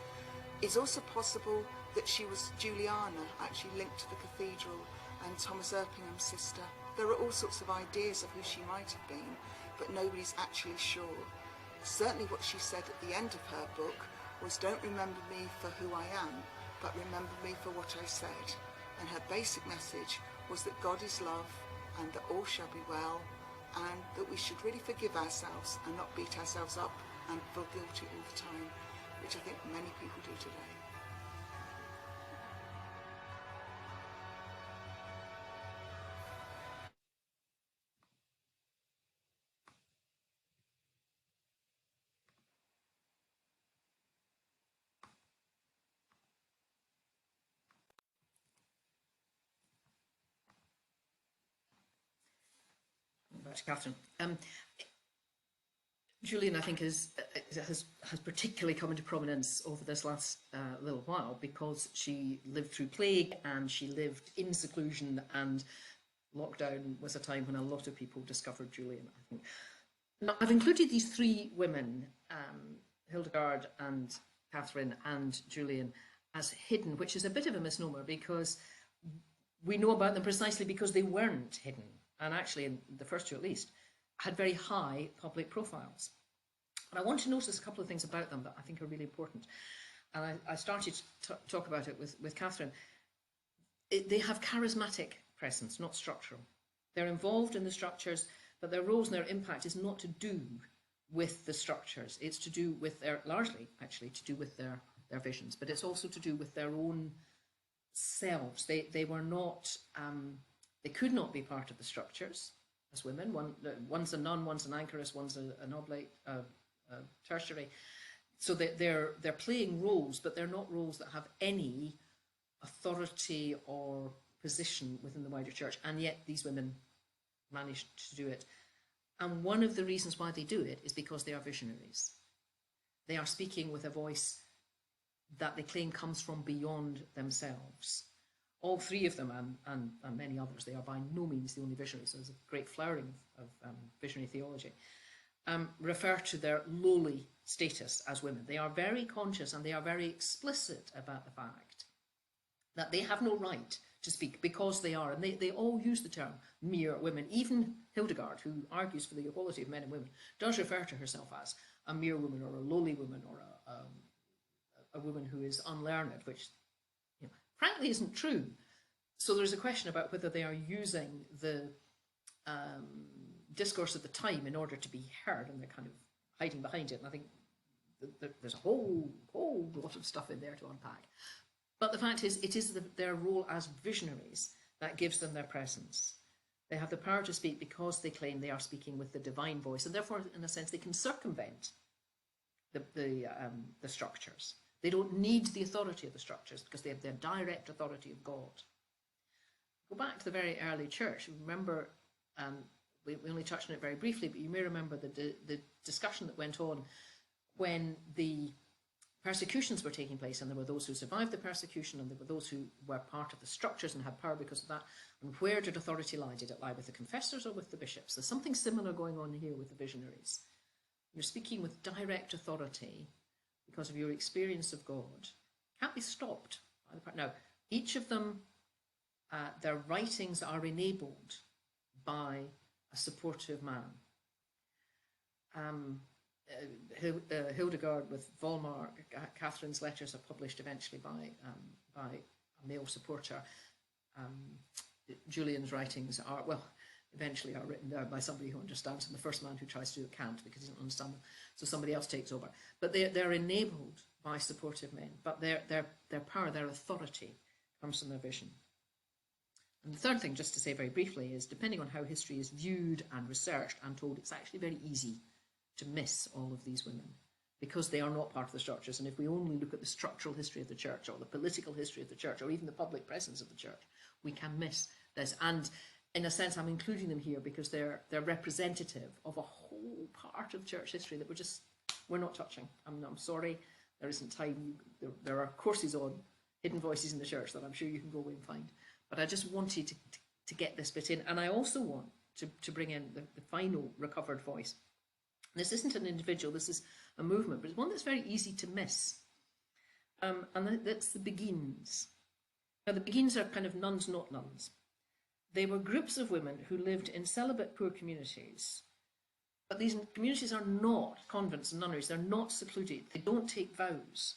It's also possible that she was Juliana, actually linked to the cathedral, and Thomas Erpingham's sister. There are all sorts of ideas of who she might have been, but nobody's actually sure. Certainly what she said at the end of her book was, don't remember me for who I am, but remember me for what I said. And her basic message was that God is love and that all shall be well, and that we should really forgive ourselves and not beat ourselves up and feel guilty all the time, which I think many people do today. back to Catherine. Julian, I think, has particularly come into prominence over this last little while because she lived through plague and she lived in seclusion, and lockdown was a time when a lot of people discovered Julian, I think. Now, I've included these three women, Hildegard and Catherine and Julian, as hidden, which is a bit of a misnomer because we know about them precisely because they weren't hidden, and actually, in the first two at least, had very high public profiles. And I want to notice a couple of things about them that I think are really important. And I started to talk about it with Catherine. They have charismatic presence, not structural. They're involved in the structures, but their roles and their impact is not to do with the structures. It's to do with largely actually to do with their visions, but it's also to do with their own selves. They were not, they could not be part of the structures as women. One's a nun, one's an anchoress, one's an oblate, tertiary. So they're playing roles, but they're not roles that have any authority or position within the wider church, and yet these women managed to do it. And one of the reasons why they do it is because they are visionaries. They are speaking with a voice that they claim comes from beyond themselves. All three of them, and many others, they are by no means the only visionaries, so there's a great flowering of visionary theology, refer to their lowly status as women. They are very conscious and they are very explicit about the fact that they have no right to speak because they are, and they all use the term mere women. Even Hildegard, who argues for the equality of men and women, does refer to herself as a mere woman or a lowly woman or a woman who is unlearned, which frankly isn't true. So there's a question about whether they are using the discourse of the time in order to be heard, and they're kind of hiding behind it. And I think there's a whole lot of stuff in there to unpack. But the fact is, it is their role as visionaries that gives them their presence. They have the power to speak because they claim they are speaking with the divine voice, and therefore, in a sense, they can circumvent the structures. They don't need the authority of the structures because they have the direct authority of God. Go back to the very early church. Remember, we only touched on it very briefly, but you may remember the discussion that went on when the persecutions were taking place, and there were those who survived the persecution, and there were those who were part of the structures and had power because of that. And where did authority lie? Did it lie with the confessors or with the bishops? There's something similar going on here with the visionaries. You're speaking with direct authority because of your experience of God. Can't be stopped by the part. Now, each of them, their writings are enabled by a supportive man. Hildegard with Volmar, Catherine's letters are published eventually by a male supporter. Julian's writings are, well, eventually are written down by somebody who understands them. The first man who tries to do it can't because he doesn't understand them, so somebody else takes over. But they're enabled by supportive men, but their power, their authority comes from their vision. And the third thing, just to say very briefly, is depending on how history is viewed and researched and told, it's actually very easy to miss all of these women because they are not part of the structures. And if we only look at the structural history of the church or the political history of the church or even the public presence of the church, we can miss this. And in a sense, I'm including them here because they're representative of a whole part of church history that we're not touching. I'm sorry, there isn't time. There are courses on hidden voices in the church that I'm sure you can go away and find. But I just wanted to get this bit in. And I also want to bring in the final recovered voice. This isn't an individual, this is a movement, but it's one that's very easy to miss. And that's the Beguines. Now, the Beguines are kind of nuns, not nuns. They were groups of women who lived in celibate poor communities. But these communities are not convents and nunneries. They're not secluded. They don't take vows.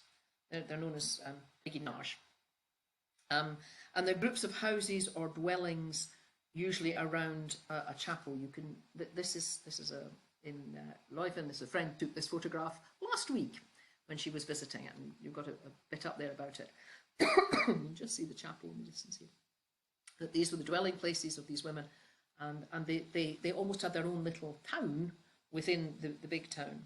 They're known as Beguinage. And they're groups of houses or dwellings, usually around a chapel. This is in Leuven. This a friend took this photograph last week when she was visiting it, and you've got a bit up there about it. You just see the chapel in the distance here. That these were the dwelling places of these women, and they almost had their own little town within the big town.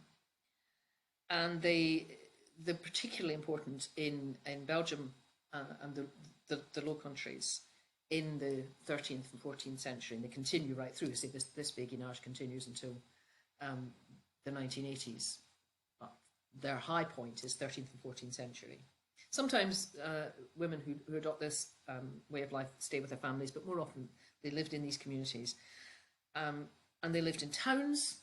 And they're particularly important in Belgium and the Low Countries in the 13th and 14th century, and they continue right through. See, this béguinage continues until the 1980s. But their high point is 13th and 14th century. Sometimes women who adopt this way of life stay with their families, but more often they lived in these communities. And they lived in towns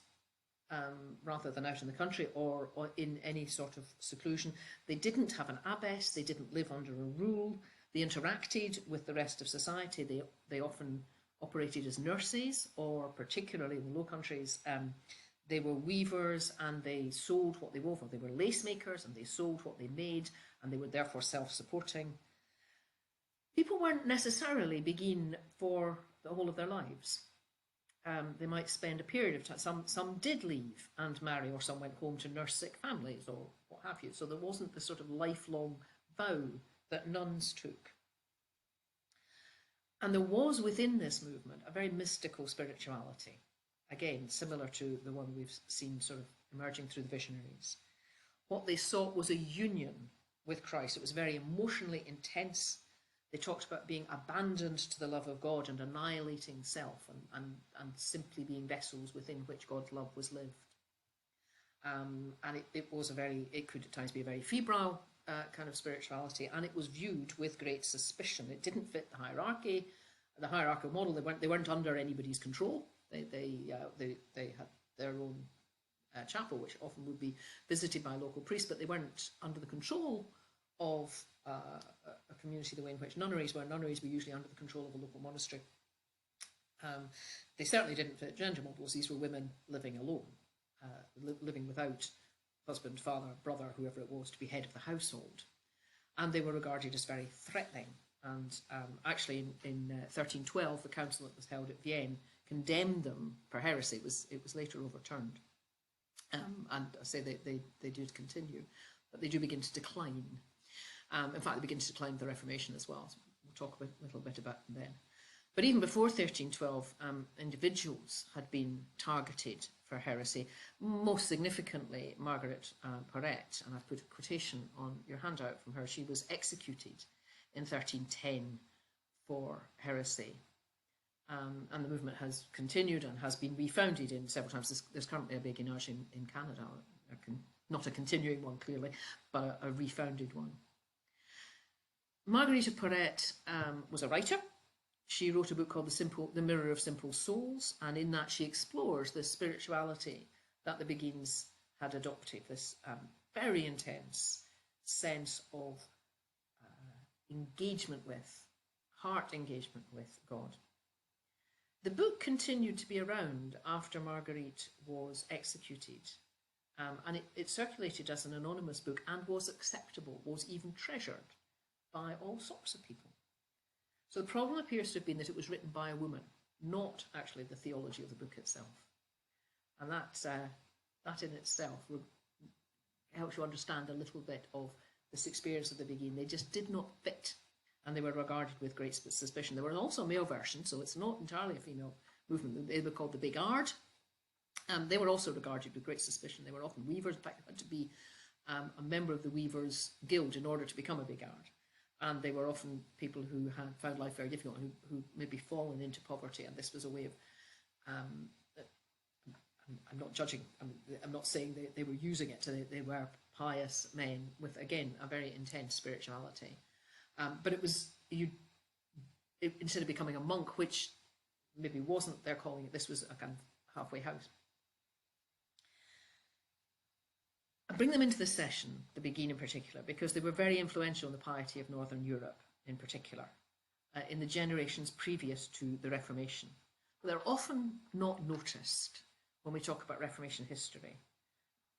rather than out in the country or in any sort of seclusion. They didn't have an abbess, they didn't live under a rule, they interacted with the rest of society. They often operated as nurses, or particularly in the Low Countries, they were weavers and they sold what they wove. They were lace makers and they sold what they made, and they were therefore self-supporting. People weren't necessarily beguine for the whole of their lives. They might spend a period of time. Some did leave and marry, or some went home to nurse sick families or what have you. So there wasn't the sort of lifelong vow that nuns took. And there was within this movement a very mystical spirituality, again, similar to the one we've seen sort of emerging through the visionaries. What they sought was a union with Christ. It was very emotionally intense. They talked about being abandoned to the love of God and annihilating self and simply being vessels within which God's love was lived. And it could at times be a very febrile kind of spirituality, and it was viewed with great suspicion. It didn't fit the hierarchy, the hierarchical model. They weren't under anybody's control. They had their own chapel, which often would be visited by local priests, but they weren't under the control of a community the way in which nunneries were. Nunneries were usually under the control of a local monastery. They certainly didn't fit gender models. These were women living alone, living without husband, father, brother, whoever it was, to be head of the household. And they were regarded as very threatening. And actually in 1312, the council that was held at Vienne condemned them for heresy. It was later overturned. And I say they did continue, but they do begin to decline. In fact, they begin to decline with the Reformation as well. So we'll talk a little bit about them then. But even before 1312, individuals had been targeted for heresy. Most significantly, Margarita Parret, and I've put a quotation on your handout from her. She was executed in 1310 for heresy. And the movement has continued and has been refounded in several times. There's currently a béguinage in Canada, not a continuing one clearly, but a refounded one. Margarita Parret was a writer. She wrote a book called The Mirror of Simple Souls, and in that she explores the spirituality that the Beguines had adopted, this very intense sense of engagement with, heart engagement with God. The book continued to be around after Marguerite was executed, and it circulated as an anonymous book and was acceptable, was even treasured by all sorts of people. So the problem appears to have been that it was written by a woman, not actually the theology of the book itself. And that in itself helps you understand a little bit of this experience of the Beguine. They just did not fit, and they were regarded with great suspicion. There were also male versions, so it's not entirely a female movement. They were called the Bigard. They were also regarded with great suspicion. They were often weavers. In fact, you had to be a member of the Weavers' Guild in order to become a Bigard. And they were often people who had found life very difficult, who maybe fallen into poverty, and this was a way of, I'm not judging, I'm not saying they were using it, they were pious men with, again, a very intense spirituality. But it was, instead of becoming a monk, which maybe wasn't their calling, this was a kind of halfway house. I bring them into this session, the Beguine in particular, because they were very influential in the piety of Northern Europe in particular, in the generations previous to the Reformation. But they're often not noticed when we talk about Reformation history,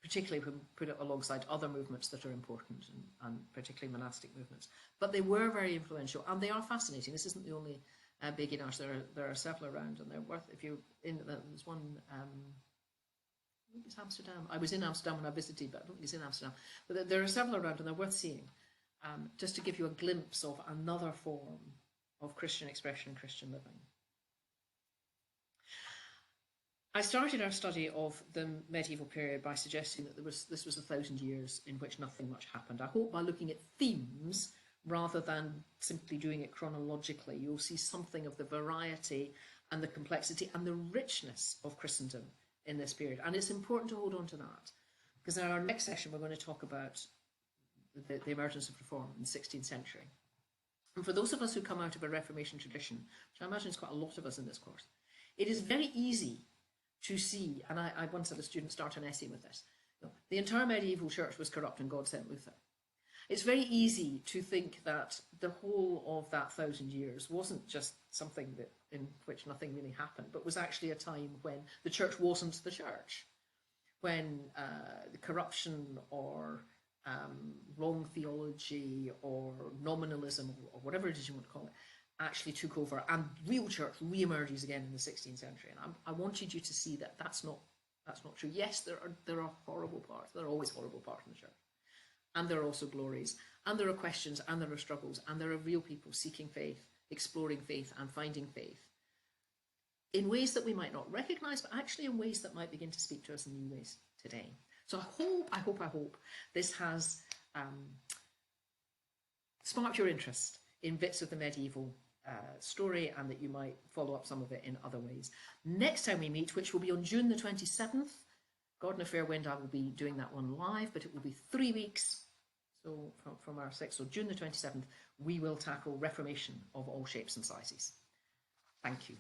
particularly when we put it alongside other movements that are important, and particularly monastic movements. But they were very influential, and they are fascinating. This isn't the only béguinage. There are several around, and they're worth, if you're in, there's one, I think it's Amsterdam. I was in Amsterdam when I visited, but I don't think it's in Amsterdam. But there are several around, and they're worth seeing, just to give you a glimpse of another form of Christian expression and Christian living. I started our study of the medieval period by suggesting that this was 1,000 years in which nothing much happened. I hope by looking at themes rather than simply doing it chronologically. You'll see something of the variety and the complexity and the richness of Christendom in this period. And it's important to hold on to that, because in our next session we're going to talk about the emergence of reform in the 16th century. And for those of us who come out of a Reformation tradition, which I imagine is quite a lot of us in this course, it is very easy to see, and I once had a student start an essay with this, the entire medieval church was corrupt and God sent Luther. It's very easy to think that the whole of that 1,000 years wasn't just something that in which nothing really happened, but was actually a time when the church wasn't the church, when the corruption or wrong theology or nominalism or whatever it is you want to call it actually took over, and real church re-emerges again in the 16th century. And I wanted you to see that that's not true. Yes, there are horrible parts. There are always horrible parts in the church. And there are also glories, and there are questions, and there are struggles, and there are real people seeking faith, exploring faith, and finding faith in ways that we might not recognise, but actually in ways that might begin to speak to us in new ways today. So I hope this has sparked your interest in bits of the medieval story, and that you might follow up some of it in other ways. Next time we meet, which will be on June the 27th, God in a fair wind, I will be doing that one live, but it will be 3 weeks. So from our 6th, so June the 27th, we will tackle Reformation of all shapes and sizes. Thank you.